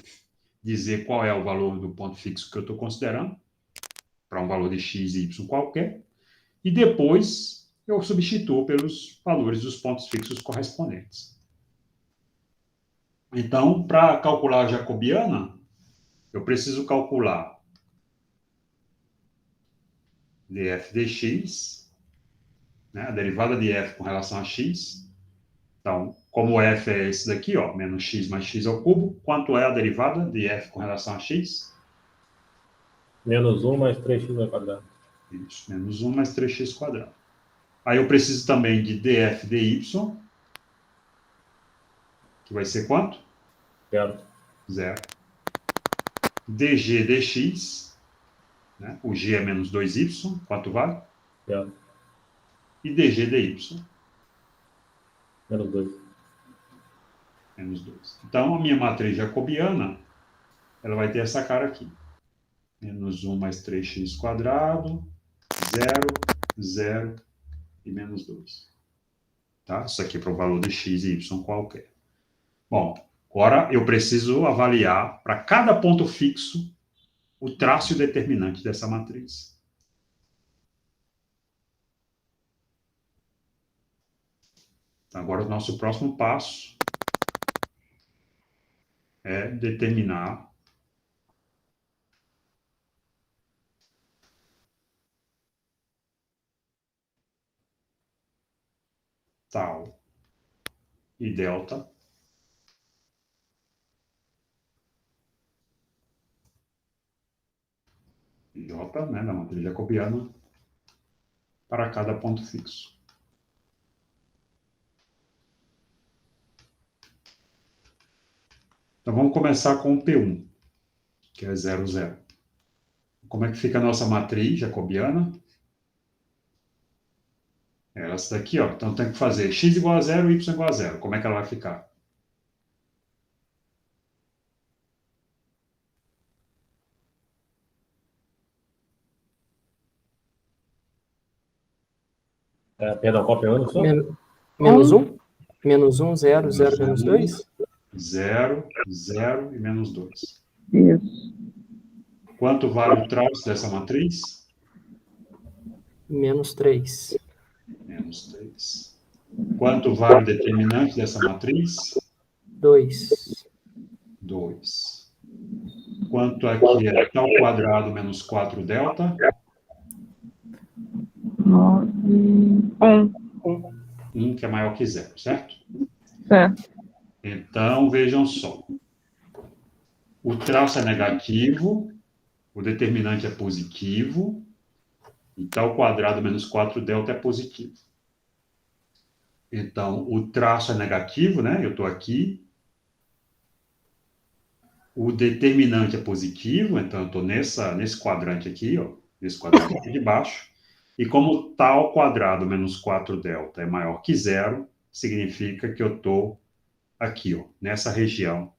dizer qual é o valor do ponto fixo que eu estou considerando, para um valor de x e y qualquer, e depois eu substituo pelos valores dos pontos fixos correspondentes. Então, para calcular a jacobiana, eu preciso calcular df dx, né, a derivada de f com relação a x. Então, como f é esse daqui, ó, menos x mais x ao cubo, quanto é a derivada de f com relação a x?
Menos 1 mais 3x ao quadrado.
Isso, menos 1 mais 3x quadrado. Aí eu preciso também de df dy, que vai ser quanto?
Zero.
0. dg dx, né? O g é menos 2y, quanto vale?
Zero.
E dg dy.
Menos 2.
Menos 2. Então, a minha matriz jacobiana, ela vai ter essa cara aqui. Menos 1 mais 3x quadrado, 0, 0 e menos 2. Tá? Isso aqui é para o valor de x e y qualquer. Bom, agora eu preciso avaliar para cada ponto fixo o traço e o determinante dessa matriz. Então, agora o nosso próximo passo é determinar tal e delta J, né, da matriz jacobiana, para cada ponto fixo. Então, vamos começar com o P1, que é 0, 0. Como é que fica a nossa matriz jacobiana? É essa daqui, ó. Então, tem que fazer x igual a 0, y igual a 0. Como é que ela vai ficar?
Perdão, qual é o só?
Menos 1? Menos 1, 0, 0, menos 2?
0, 0 e menos 2.
Isso.
Quanto vale o traço dessa matriz?
Menos 3.
Menos 3. Quanto vale o determinante dessa matriz?
2.
2. Quanto aqui é tal quadrado menos 4 delta? 1, que é maior que 0, certo?
Certo.
Então, vejam só. O traço é negativo, o determinante é positivo, e tal quadrado menos 4 delta é positivo. Então, o traço é negativo, né? Eu estou aqui. O determinante é positivo, então eu estou nesse quadrante aqui, ó, nesse quadrante aqui de baixo. E como tal quadrado menos 4 delta é maior que 0, significa que eu estou aqui, ó, nessa região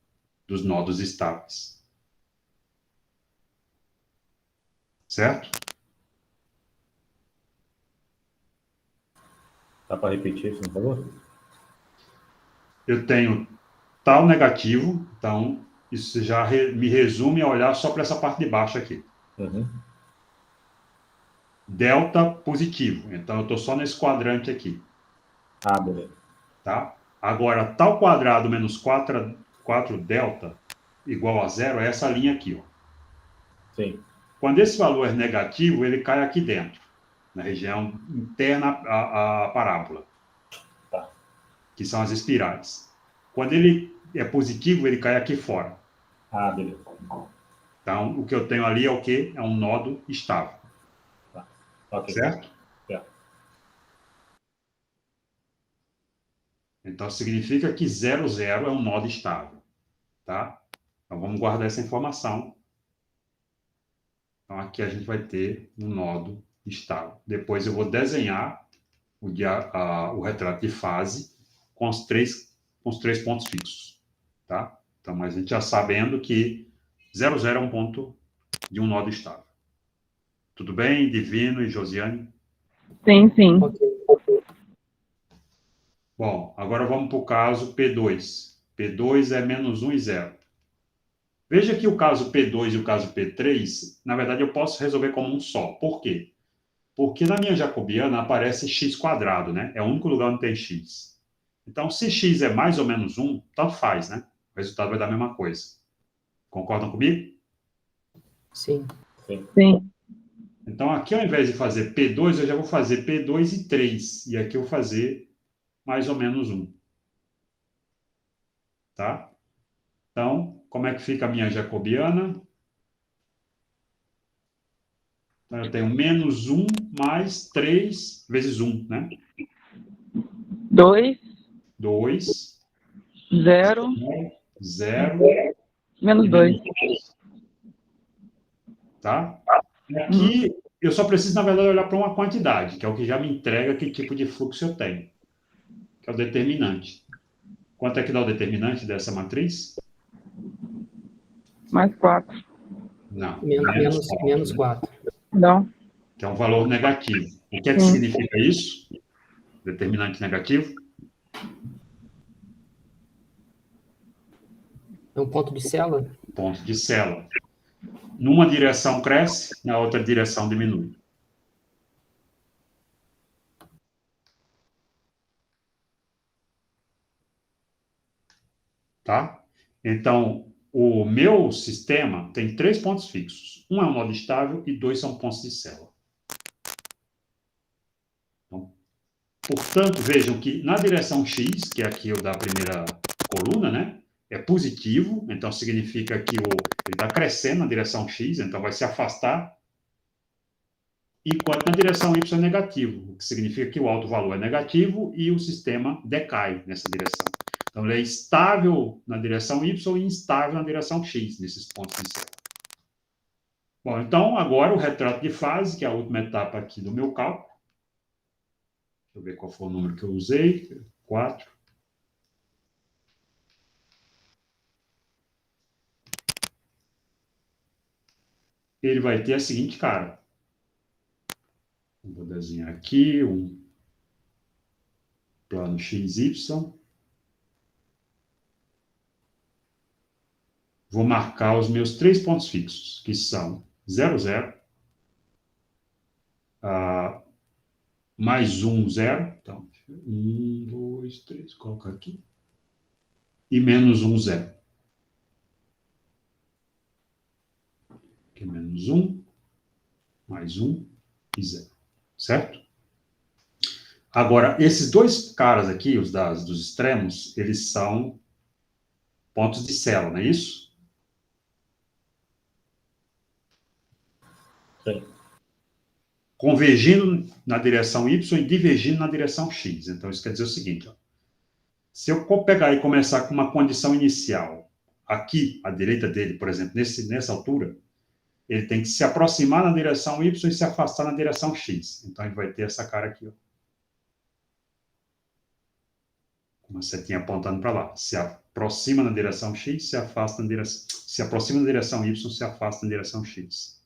dos nodos estáveis. Certo?
Dá para repetir isso, por favor?
Eu tenho tal negativo, então isso já me resume a olhar só para essa parte de baixo aqui.
Uhum.
Delta positivo, então eu estou só nesse quadrante aqui.
Ah, beleza.
Tá? Agora, tal quadrado menos 4 delta igual a 0 é essa linha aqui, ó.
Sim.
Quando esse valor é negativo, ele cai aqui dentro. na região interna à parábola,
Tá.
que são as espirais. Quando ele é positivo, ele cai aqui fora.
Ah, beleza.
Então, o que eu tenho ali é o quê? É um nó estável.
Tá. Ok.
Certo?
Certo.
Então, significa que 0, 0 é um nó estável. Tá? Então, vamos guardar essa informação. Então, aqui a gente vai ter um nó estável. Depois eu vou desenhar o retrato de fase com os três pontos fixos. Tá? Então, mas a gente já sabendo que 0, 0 é um ponto de um nó estável. Tudo bem, Divino e Josiane?
Sim, sim.
Bom, agora vamos para o caso P2. P2 é menos 1 e 0. Veja que o caso P2 e o caso P3, na verdade, eu posso resolver como um só. Por quê? Porque na minha jacobiana aparece x quadrado, né? É o único lugar onde tem x. Então, se x é mais ou menos 1, tanto faz, né? O resultado vai dar a mesma coisa. Concordam comigo?
Sim.
Sim.
Então, aqui, ao invés de fazer P2, eu já vou fazer P2 e 3. E aqui eu vou fazer mais ou menos 1. Tá? Então, como é que fica a minha jacobiana? Então, eu tenho menos 1 mais 3 vezes 1, né?
2,
2,
0,
0
menos
e
2.
menos 2. Tá? E aqui, eu só preciso, na verdade, olhar para uma quantidade, que é o que já me entrega que tipo de fluxo eu tenho, que é o determinante. Quanto é que dá o determinante dessa matriz?
Mais 4.
Não,
Menos 4.
Não.
que é um valor negativo. O que é que
Sim.
significa isso? Determinante negativo?
É um ponto de célula?
Ponto de célula. Numa direção cresce, na outra direção diminui. Tá? Então, o meu sistema tem 3 pontos fixos. Um é um nó estável e 2 são pontos de célula. Então, portanto, vejam que na direção x, que é aqui o da primeira coluna, né? É positivo, então significa que ele está crescendo na direção x, então vai se afastar. Enquanto na direção y é negativo, o que significa que o alto valor é negativo e o sistema decai nessa direção. Então, ele é estável na direção y e instável na direção x, nesses pontos de célula. Bom, então, agora o retrato de fase, que é a última etapa aqui do meu cálculo. Deixa eu ver qual foi o número que eu usei. 4. Ele vai ter a seguinte cara. Vou desenhar aqui um plano XY. Vou marcar os meus 3 pontos fixos, que são 0, 0, mais 1, 0. Então, 1, 2, 3, colocar aqui. E menos 1, 0. Aqui é menos 1, mais 1 e 0. Certo? Agora, esses dois caras aqui, os dos extremos, eles são pontos de célula, não é isso?
Sim.
Convergindo na direção y e divergindo na direção x. Então, isso quer dizer o seguinte, ó. Se eu pegar e começar com uma condição inicial, aqui, à direita dele, por exemplo, nessa altura, ele tem que se aproximar na direção y e se afastar na direção x. Então, ele vai ter essa cara aqui, ó. Uma setinha apontando para lá. Se aproxima na direção x, se afasta na direção... Se aproxima na direção y, se afasta na direção x.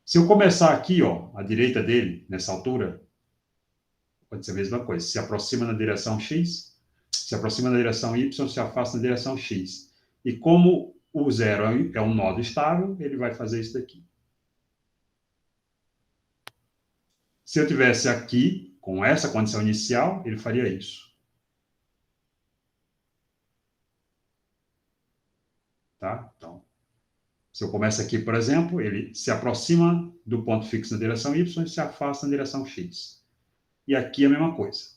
Se eu começar aqui, ó, à direita dele, nessa altura, pode ser a mesma coisa. Se aproxima na direção x, se aproxima na direção y, se afasta na direção x. E como o 0 é um nó estável, ele vai fazer isso daqui. Se eu tivesse aqui, com essa condição inicial, ele faria isso. Tá? Então, Se eu começo aqui, por exemplo, ele se aproxima do ponto fixo na direção y e se afasta na direção x. E aqui a mesma coisa.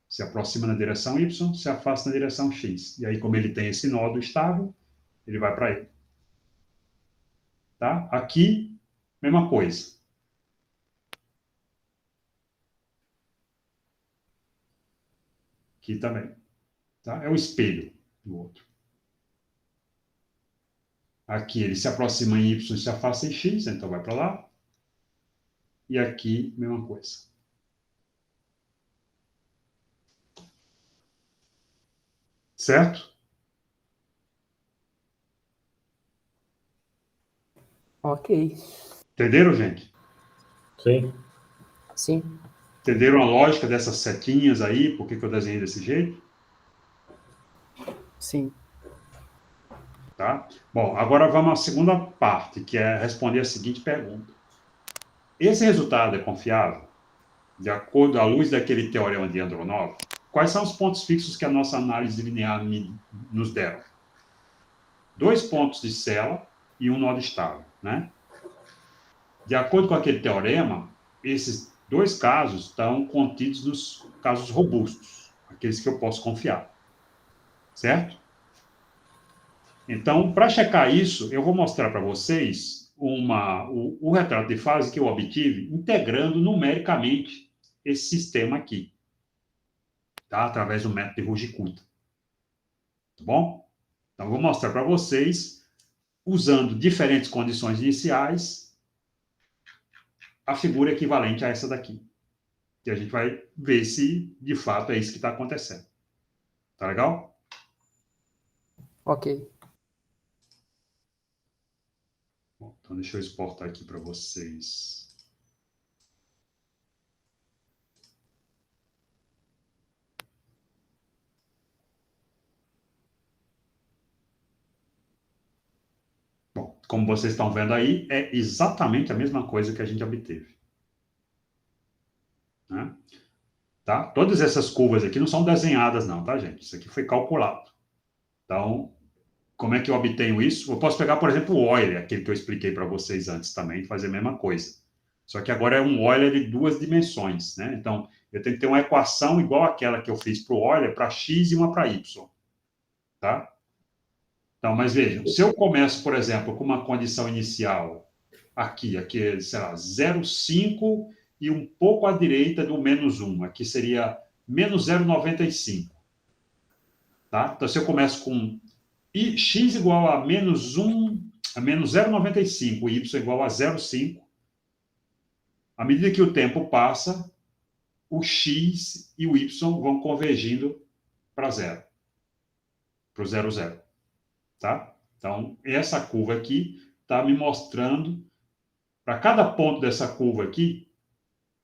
Se aproxima na direção y, se afasta na direção x. E aí, como ele tem esse nó do estável, ele vai para ele. Tá? Aqui, mesma coisa. Aqui também. Tá? É o espelho do outro. Aqui ele se aproxima em y e se afasta em x, então vai para lá. E aqui, mesma coisa. Certo?
Ok.
Entenderam, gente?
Sim.
Sim.
Entenderam a lógica dessas setinhas aí? Por que eu desenhei desse jeito?
Sim.
Tá? Bom, agora vamos à segunda parte, que é responder a seguinte pergunta. Esse resultado é confiável? De acordo à luz daquele teorema de Andronov, quais são os pontos fixos que a nossa análise linear nos deram? 2 pontos de cela e um nó de estável, né? De acordo com aquele teorema, esses 2 casos estão contidos nos casos robustos, aqueles que eu posso confiar. Certo? Então, para checar isso, eu vou mostrar para vocês o retrato de fase que eu obtive integrando numericamente esse sistema aqui, tá? Através do método de Ruji-Kuta. Tá bom? Então, eu vou mostrar para vocês, usando diferentes condições iniciais, a figura equivalente a essa daqui. Que a gente vai ver se, de fato, é isso que está acontecendo. Tá legal?
Ok.
Bom, então, deixa eu exportar aqui para vocês. Bom, como vocês estão vendo aí, é exatamente a mesma coisa que a gente obteve. Né? Tá? Todas essas curvas aqui não são desenhadas, não, tá, gente? Isso aqui foi calculado. Então, como é que eu obtenho isso? Eu posso pegar, por exemplo, o Euler, aquele que eu expliquei para vocês antes também, fazer a mesma coisa. Só que agora é um Euler de 2 dimensões, né? Então, eu tenho que ter uma equação igual àquela que eu fiz para o Euler, para x e uma para y. Tá? Então, mas vejam, se eu começo, por exemplo, com uma condição inicial aqui, sei lá, 0,5 e um pouco à direita do menos 1, aqui seria menos 0,95. Tá? Então, se eu começo com x igual a menos 0,95 e y igual a 0,5, à medida que o tempo passa, o x e o y vão convergindo para zero, para o 0, 0. Tá? Então, essa curva aqui está me mostrando, para cada ponto dessa curva aqui,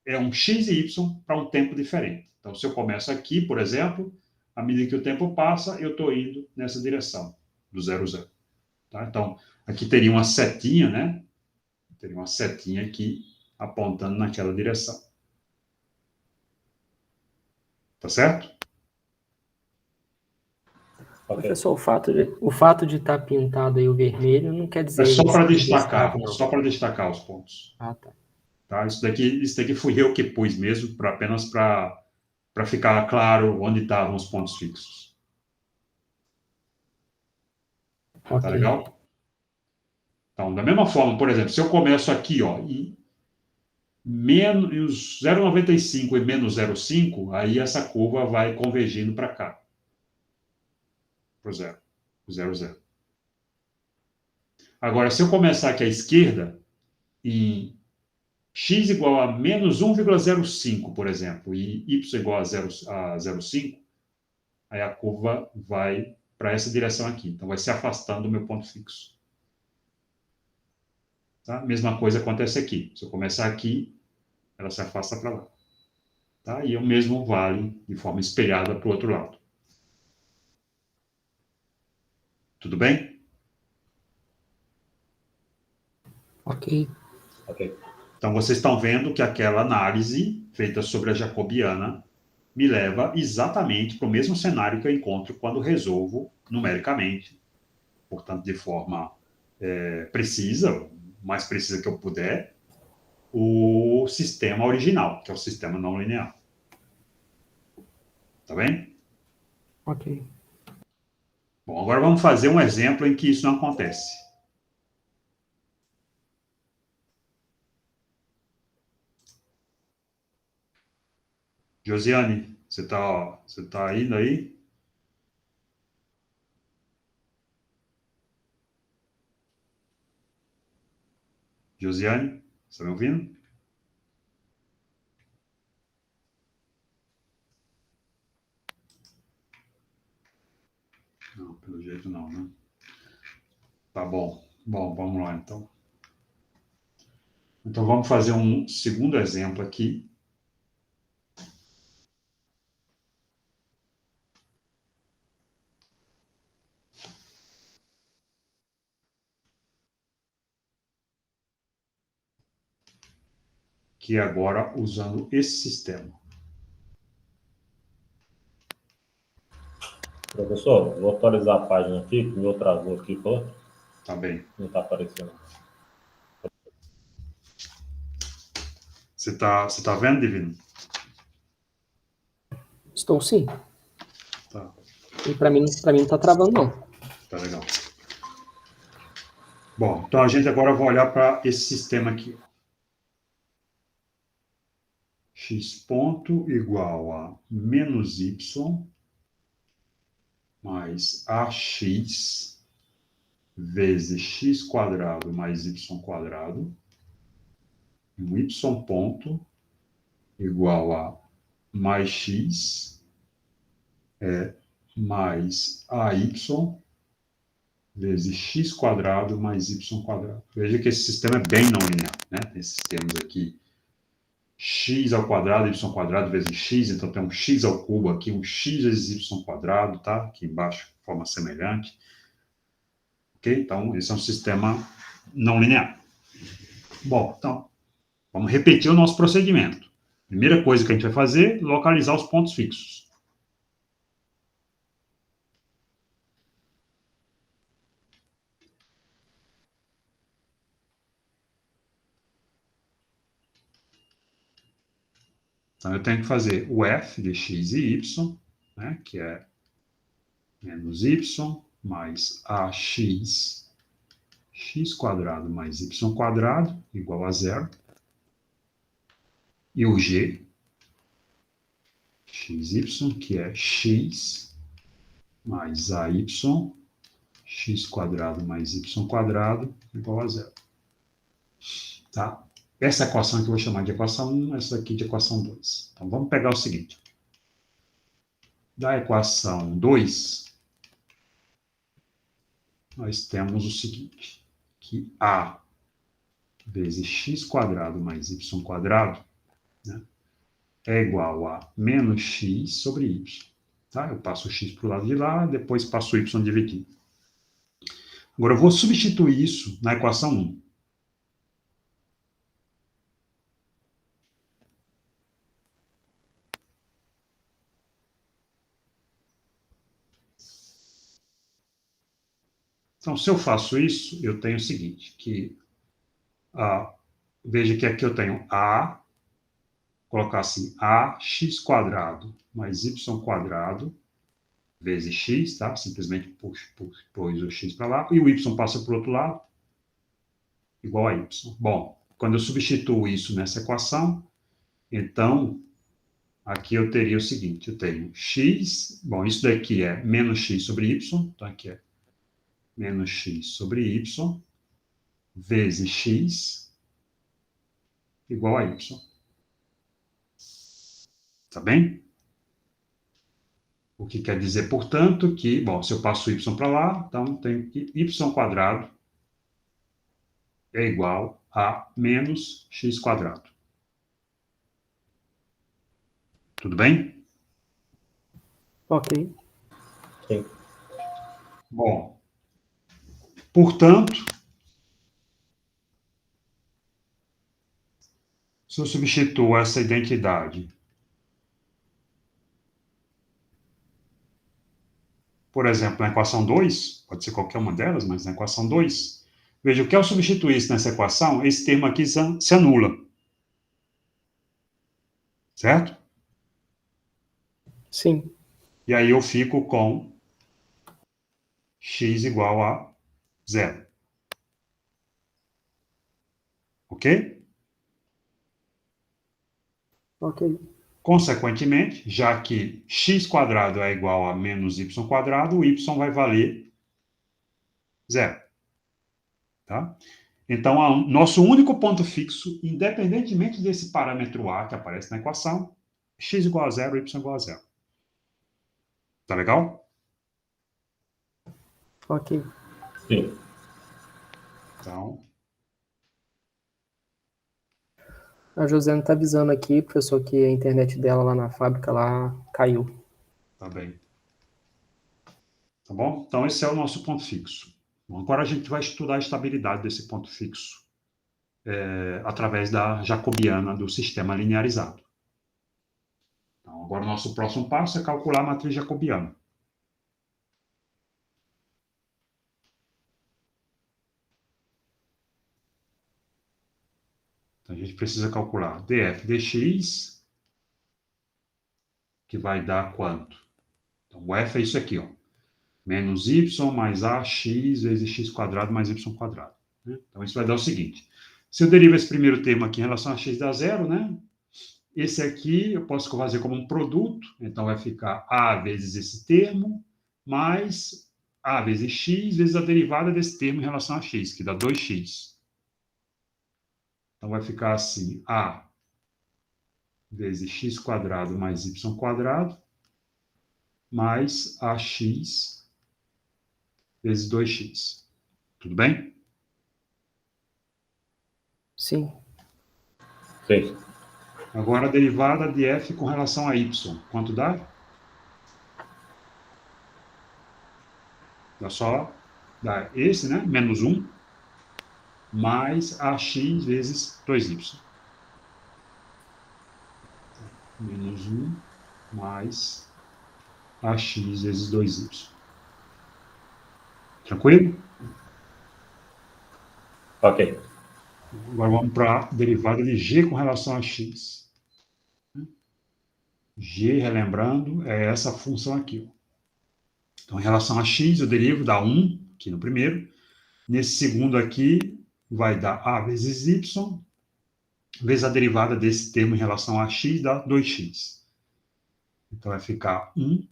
é um x e y para um tempo diferente. Então, se eu começo aqui, por exemplo, à medida que o tempo passa, eu estou indo nessa direção, do 0, 0. Tá? Então, aqui teria uma setinha, né? Teria uma setinha aqui, apontando naquela direção. Tá certo?
Ok.
Professor, o fato de estar pintado aí o vermelho não quer dizer...
É só para
que
destacar,
estável, não.
só para destacar os pontos.
Ah, tá.
Tá? Isso daqui fui eu que pus mesmo, apenas para ficar claro onde estavam os pontos fixos.
Ok.
Tá legal? Então, da mesma forma, por exemplo, se eu começo aqui, ó, em menos 0,95 e menos 0,5, aí essa curva vai convergindo para cá. Para o 0. O 0, 0. Agora, se eu começar aqui à esquerda, em x igual a menos 1,05, por exemplo, e y igual a 0,5, aí a curva vai para essa direção aqui. Então, vai se afastando do meu ponto fixo. Tá? Mesma coisa acontece aqui. Se eu começar aqui, ela se afasta para lá. Tá? E o mesmo vale de forma espelhada para o outro lado. Tudo bem?
Ok.
Ok.
Então, vocês estão vendo que aquela análise feita sobre a jacobiana me leva exatamente para o mesmo cenário que eu encontro quando resolvo numericamente, portanto, de forma precisa, o mais precisa que eu puder, o sistema original, que é o sistema não linear. Tá bem?
Ok.
Bom, agora vamos fazer um exemplo em que isso não acontece. Josiane, você tá indo aí? Josiane, você está me ouvindo? Não, pelo jeito não, né? Tá bom. Bom, vamos lá então. Então vamos fazer um segundo exemplo aqui. Que é agora usando esse sistema.
Professor, vou atualizar a página aqui, que o meu travou aqui, pô.
Tá bem.
Não está aparecendo.
Você tá vendo, Divino?
Estou sim.
Tá.
E para mim não está travando, não.
Tá legal. Bom, então a gente agora vai olhar para esse sistema aqui. X ponto igual a menos y mais ax vezes x quadrado mais y quadrado. Um y ponto igual a mais x mais ay vezes x quadrado mais y quadrado. Veja que esse sistema é bem não linear, né? Esses termos aqui, x ao quadrado, y quadrado vezes x, então tem um x ao cubo aqui, um x vezes y quadrado, tá? Aqui embaixo, de forma semelhante. Ok? Então, esse é um sistema não linear. Bom, então, vamos repetir o nosso procedimento. Primeira coisa que a gente vai fazer, localizar os pontos fixos. Então, eu tenho que fazer o f de x e y, né, que é menos y mais ax, x quadrado mais y quadrado, igual a zero. E o g, xy, que é x mais ay, x quadrado mais y quadrado, igual a zero. Tá? Essa equação que eu vou chamar de equação 1, essa aqui de equação 2. Então, vamos pegar o seguinte. Da equação 2, nós temos o seguinte, que a vezes x quadrado mais y quadrado, né, é igual a menos x sobre y. Tá? Eu passo o x para o lado de lá, depois passo o y dividindo. Agora, eu vou substituir isso na equação 1. Então, se eu faço isso, eu tenho o seguinte, que veja que aqui eu tenho a, colocar assim, ax quadrado mais y quadrado vezes x, tá? Simplesmente pôs o x para lá, e o y passa para o outro lado, igual a y. Bom, quando eu substituo isso nessa equação, então, aqui eu teria o seguinte, eu tenho x, bom, isso daqui é menos x sobre y, então aqui é menos x sobre y, vezes x, igual a y. Tá bem? O que quer dizer, portanto, que, bom, se eu passo y para lá, então tenho que y quadrado é igual a menos x quadrado. Tudo bem?
Ok.
Sim.
Bom, portanto, se eu substituo essa identidade, por exemplo, na equação 2, pode ser qualquer uma delas, mas na equação 2, Veja, o que eu substituísse nessa equação, esse termo aqui se anula. Certo?
Sim.
E aí eu fico com x igual a 0. Ok?
Ok.
Consequentemente, já que x² é igual a menos y², o y vai valer 0. Tá? Então, nosso único ponto fixo, independentemente desse parâmetro a que aparece na equação, x igual a 0, y igual a 0. Tá legal?
Ok.
Sim.
Então,
A Josiane está avisando aqui, professor, que a internet dela lá na fábrica lá caiu.
tá bem. Tá bom? Então, esse é o nosso ponto fixo. Bom, agora a gente vai estudar a estabilidade desse ponto fixo através da jacobiana do sistema linearizado. Então, agora o nosso próximo passo é calcular a matriz jacobiana. Então, a gente precisa calcular df dx, que vai dar quanto? Então, o f é isso aqui, ó. Menos y mais ax vezes x² mais y². Né? Então, isso vai dar o seguinte. Se eu derivo esse primeiro termo aqui em relação a x dá zero, né? Esse aqui eu posso fazer como um produto. Então, vai ficar a vezes esse termo, mais a vezes x, vezes a derivada desse termo em relação a x, que dá 2x. Então, vai ficar assim, a vezes x² mais y² mais ax vezes 2x. Tudo bem?
Sim.
Sim.
Agora a derivada de f com relação a y. Quanto dá? Dá só dá esse, né? Menos 1 mais ax vezes 2y. Menos 1 mais ax vezes 2y. Tranquilo?
Ok.
Agora vamos para a derivada de g com relação a x. G, relembrando, é essa função aqui. Então, em relação a x, eu derivo, dá 1, aqui no primeiro. Nesse segundo aqui, vai dar a vezes y, vezes a derivada desse termo em relação a x, dá 2x. Então, vai ficar 1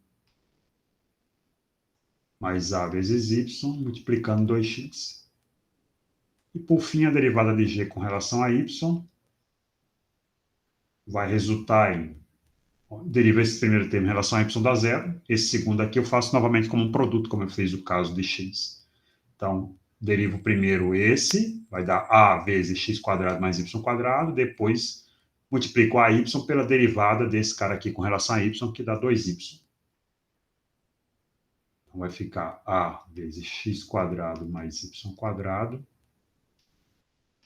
mais a vezes y, multiplicando 2x. E, por fim, a derivada de g com relação a y vai resultar em... Deriva esse primeiro termo em relação a y dá zero. Esse segundo aqui eu faço novamente como um produto, como eu fiz o caso de x. Então, derivo primeiro esse, vai dar a vezes x² mais y², depois multiplico a y pela derivada desse cara aqui com relação a y, que dá 2y. Então, vai ficar a vezes x² mais y²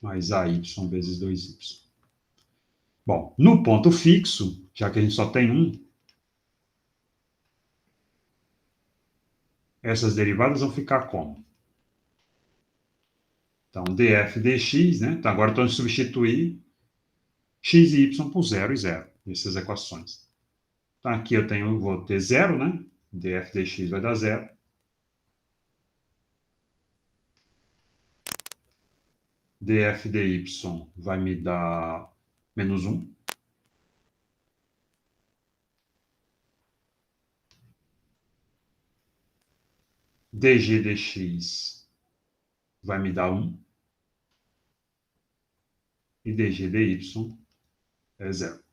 mais ay vezes 2y. Bom, no ponto fixo, já que a gente só tem um, essas derivadas vão ficar como? Então, df dx, né? Então, agora estou indo substituir x e y por 0 e 0, nessas equações. Então, aqui vou ter 0, né? df dx vai dar 0. df dy vai me dar menos 1. dg dx vai me dar 1. E dg dy é 0.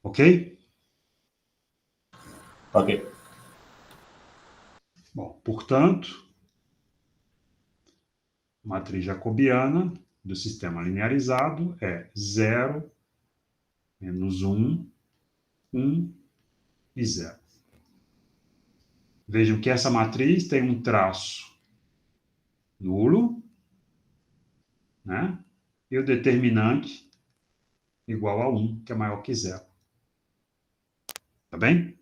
Ok?
Ok.
Bom, portanto, matriz jacobiana do sistema linearizado é 0, menos 1, 1 e 0. Vejam que essa matriz tem um traço nulo, né? E o determinante igual a 1, que é maior que 0. Tá bem?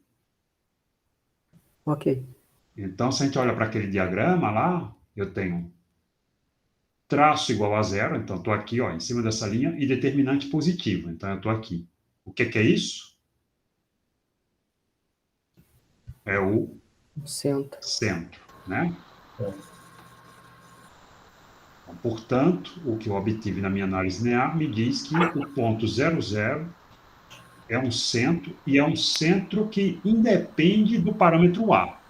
Ok.
Então, se a gente olha para aquele diagrama lá, eu tenho traço igual a zero, então estou aqui, ó, em cima dessa linha, e determinante positivo, então eu estou aqui. O que é isso? É o
Centro.
centro, né?
É.
Então, portanto, o que eu obtive na minha análise linear me diz que o ponto 00 é um centro, e é um centro que independe do parâmetro A.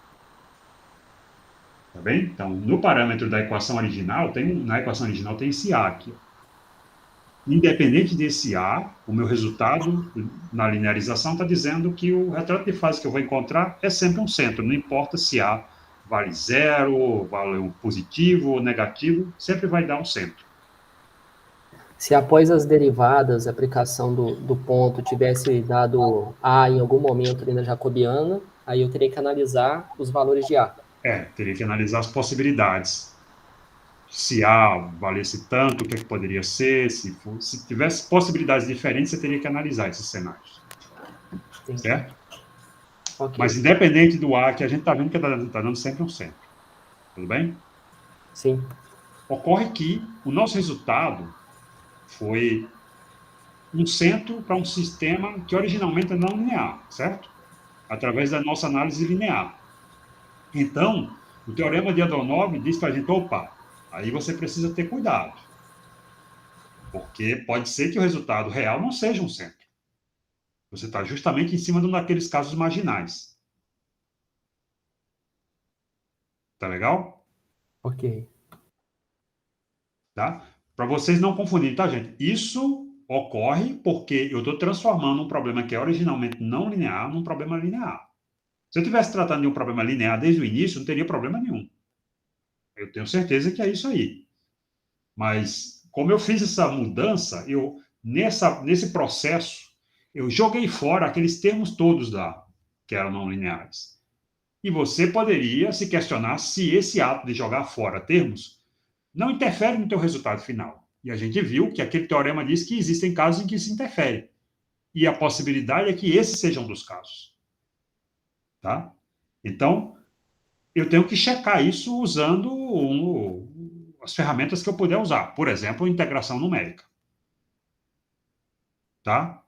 Tá bem? Então, no parâmetro da equação original, na equação original tem esse A aqui. Independente desse A, o meu resultado na linearização está dizendo que o retrato de fase que eu vou encontrar é sempre um centro, não importa se A vale zero, vale um positivo ou negativo, sempre vai dar um centro.
Se após as derivadas, a aplicação do ponto tivesse dado A em algum momento ali na jacobiana, aí eu teria que analisar os valores de A.
Teria que analisar as possibilidades. Se A valesse tanto, o que poderia ser, se tivesse possibilidades diferentes, você teria que analisar esses cenários.
Entendi.
Certo?
Okay.
Mas independente do A, que a gente está vendo que está dando sempre um centro. Tudo bem?
Sim.
Ocorre que o nosso resultado foi um centro para um sistema que originalmente é não linear, certo? Através da nossa análise linear. Então, o teorema de Adornoff diz para a gente, opa, aí você precisa ter cuidado. Porque pode ser que o resultado real não seja um centro. Você está justamente em cima de um daqueles casos marginais. Tá legal?
Ok.
Tá? Para vocês não confundirem, tá, gente? Isso ocorre porque eu estou transformando um problema que é originalmente não linear num problema linear. Se eu estivesse tratando de um problema linear desde o início, não teria problema nenhum. Eu tenho certeza que é isso aí. Mas, como eu fiz essa mudança, nesse processo, eu joguei fora aqueles termos todos que eram não lineares. E você poderia se questionar se esse ato de jogar fora termos não interfere no teu resultado final. E a gente viu que aquele teorema diz que existem casos em que isso interfere. E a possibilidade é que esse seja um dos casos. Tá? Então, eu tenho que checar isso usando as ferramentas que eu puder usar. Por exemplo, integração numérica. Tá?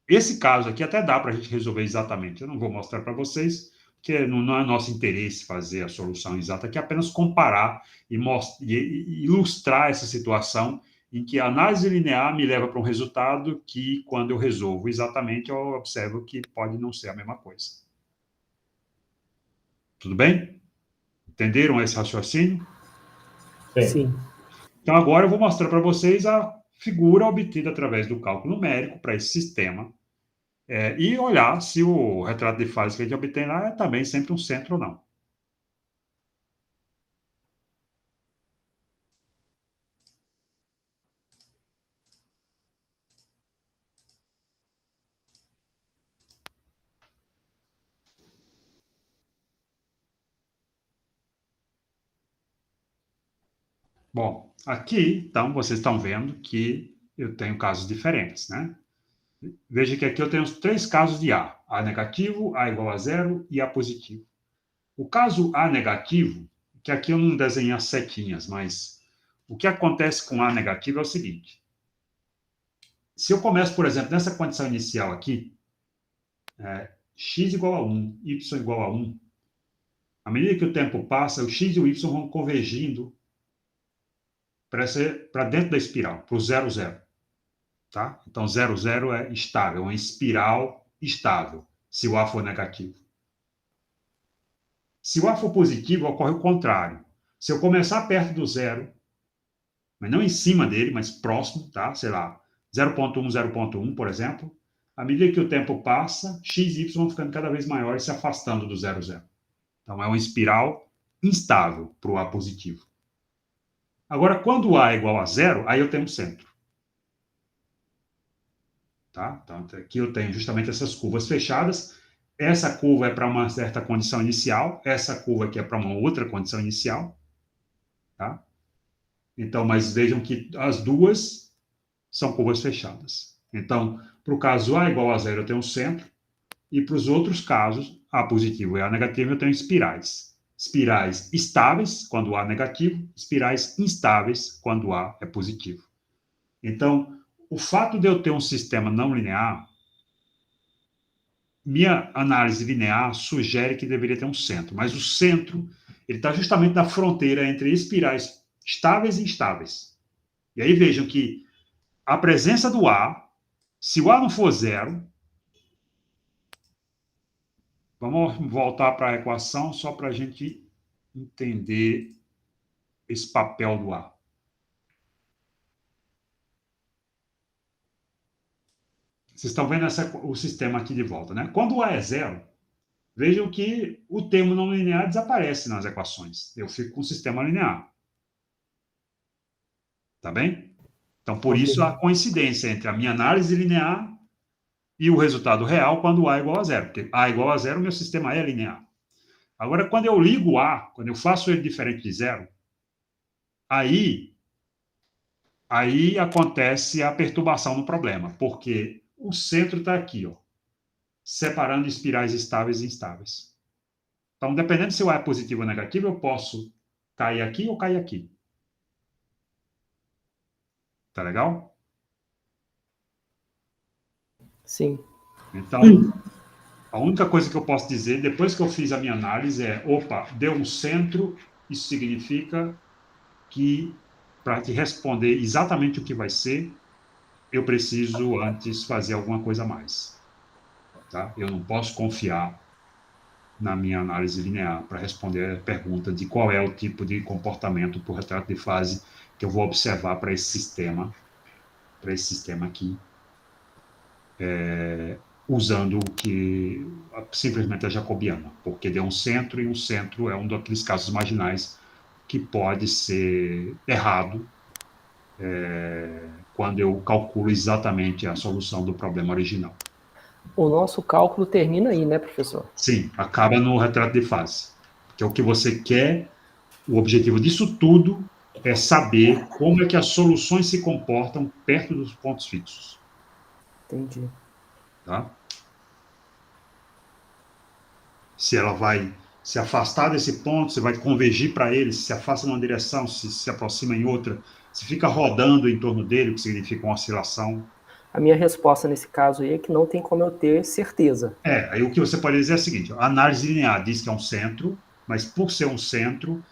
Esse caso aqui até dá para a gente resolver exatamente. Eu não vou mostrar para vocês, porque não é nosso interesse fazer a solução exata aqui, é apenas comparar e ilustrar essa situação em que a análise linear me leva para um resultado que, quando eu resolvo exatamente, eu observo que pode não ser a mesma coisa. Tudo bem? Entenderam esse raciocínio?
Sim.
Então, agora eu vou mostrar para vocês a figura obtida através do cálculo numérico para esse sistema e olhar se o retrato de fase que a gente obtém lá é também sempre um centro ou não. Bom, aqui, então, vocês estão vendo que eu tenho casos diferentes, né? Veja que aqui eu tenho os 3 casos de A. A negativo, A igual a zero e A positivo. O caso A negativo, que aqui eu não desenhei as setinhas, mas o que acontece com A negativo é o seguinte. Se eu começo, por exemplo, nessa condição inicial aqui, x igual a 1, y igual a 1, à medida que o tempo passa, o x e o y vão convergindo para dentro da espiral, para o 0, 0. Tá? Então, 0, 0 é estável, uma espiral estável, se o A for negativo. Se o A for positivo, ocorre o contrário. Se eu começar perto do zero, mas não em cima dele, mas próximo, tá? Sei lá, 0.1, 0.1, por exemplo, à medida que o tempo passa, x e y vão ficando cada vez maiores, se afastando do 0, 0. Então, é uma espiral instável para o A positivo. Agora, quando o A é igual a zero, aí eu tenho um centro. Tá? Então, aqui eu tenho justamente essas curvas fechadas. Essa curva é para uma certa condição inicial, essa curva aqui é para uma outra condição inicial. Tá? Então, mas vejam que as duas são curvas fechadas. Então, para o caso A igual a zero, eu tenho um centro, e para os outros casos, A positivo e A negativo, eu tenho espirais. espirais estáveis, quando A é negativo, espirais instáveis, quando A é positivo. Então, o fato de eu ter um sistema não linear, minha análise linear sugere que deveria ter um centro, mas o centro ele está justamente na fronteira entre espirais estáveis e instáveis. E aí vejam que a presença do A, se o A não for zero, vamos voltar para a equação só para a gente entender esse papel do A. Vocês estão vendo o sistema aqui de volta, né? Quando o A é zero, vejam que o termo não linear desaparece nas equações. Eu fico com o sistema linear. Tá bem? Então, por isso, a coincidência entre a minha análise linear e o resultado real quando A é igual a zero. Porque A é igual a zero, meu sistema é linear. Agora, quando eu ligo A, quando eu faço ele diferente de zero, aí acontece a perturbação no problema, porque o centro está aqui, ó, separando espirais estáveis e instáveis. Então, dependendo se o A é positivo ou negativo, eu posso cair aqui ou cair aqui. Tá legal?
Sim.
Então, a única coisa que eu posso dizer, depois que eu fiz a minha análise, é, opa, deu um centro, isso significa que, para te responder exatamente o que vai ser, eu preciso antes fazer alguma coisa a mais. Tá? Eu não posso confiar na minha análise linear para responder a pergunta de qual é o tipo de comportamento por retrato de fase que eu vou observar para esse sistema aqui, usando o que simplesmente a jacobiana, porque deu um centro, e um centro é um daqueles casos marginais que pode ser errado quando eu calculo exatamente a solução do problema original.
O nosso cálculo termina aí, né, professor?
Sim, acaba no retrato de fase. Que é o que você quer, o objetivo disso tudo é saber como é que as soluções se comportam perto dos pontos fixos.
Entendi.
Tá? Se ela vai se afastar desse ponto, você vai convergir para ele, se afasta numa direção, se aproxima em outra, se fica rodando em torno dele, o que significa uma oscilação.
A minha resposta nesse caso aí é que não tem como eu ter certeza.
Aí o que você pode dizer é o seguinte, a análise linear diz que é um centro, mas por ser um centro,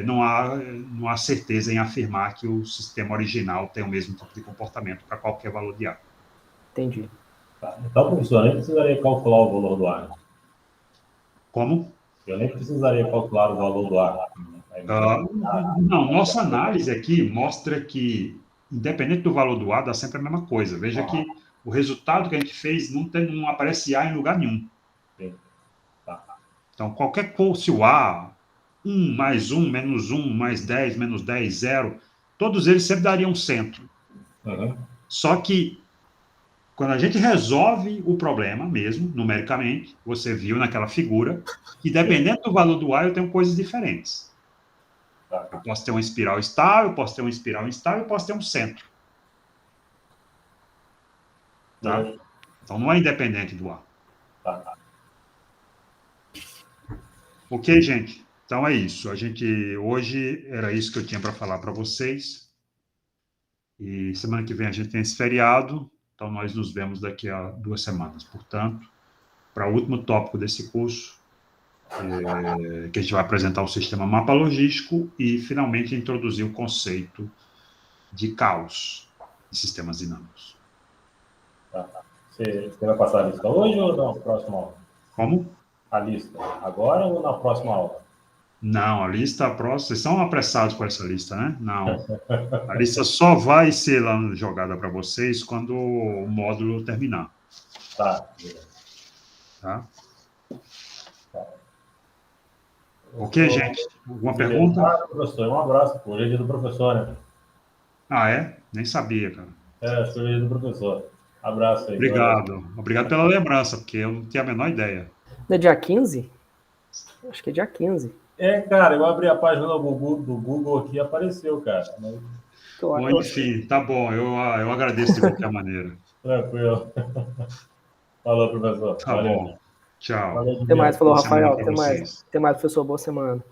não há certeza em afirmar que o sistema original tem o mesmo tipo de comportamento para qualquer valor de A.
Entendi.
Tá. Então, professor, eu nem precisaria calcular o valor do A.
Como?
Eu nem precisaria calcular o valor do A.
Não, nossa análise aqui mostra que, independente do valor do A, dá sempre a mesma coisa. Veja que o resultado que a gente fez não aparece A em lugar nenhum.
Sim. Tá.
Então, qualquer coisa, se o A, 1 mais 1, menos 1, mais 10, menos 10, 0, todos eles sempre dariam centro.
Uhum.
Só que, quando a gente resolve o problema mesmo, numericamente, você viu naquela figura, que dependendo do valor do A, eu tenho coisas diferentes.
Tá.
Eu posso ter uma espiral estável, eu posso ter uma espiral instável, eu posso ter um centro. Tá? Então, não é independente do A.
Tá.
Ok, gente? Então, é isso. Hoje, era isso que eu tinha para falar para vocês. E semana que vem a gente tem esse feriado, então nós nos vemos daqui a 2 semanas. Portanto, para o último tópico desse curso, que a gente vai apresentar o sistema mapa logístico e, finalmente, introduzir o conceito de caos em sistemas dinâmicos.
Tá. Você vai passar a lista hoje ou na próxima aula?
Como?
A lista. Agora ou na próxima aula?
Não, a lista próxima... Vocês são apressados com essa lista, né? Não. A lista só vai ser lá jogada para vocês quando o módulo terminar.
Tá.
Tá? Ok, gente? Alguma pergunta?
Professor, um abraço. Hoje é dia do professor, né?
Ah, é? Nem sabia, cara.
Hoje é dia do professor. Abraço aí.
Obrigado. Obrigado pela lembrança, porque eu não tinha a menor ideia.
Não é dia 15? Acho que é dia 15.
Cara, eu abri a página do Google aqui e apareceu, cara. Mas...
Bom, enfim, tá bom. Eu agradeço de qualquer maneira.
Tranquilo. Falou, professor.
Tá
Valeu.
bom. Tchau.
Valeu,
Até mais, falou,
Boa semana
Rafael.
pra
Até mais.
vocês.
Até mais, professor. Boa semana.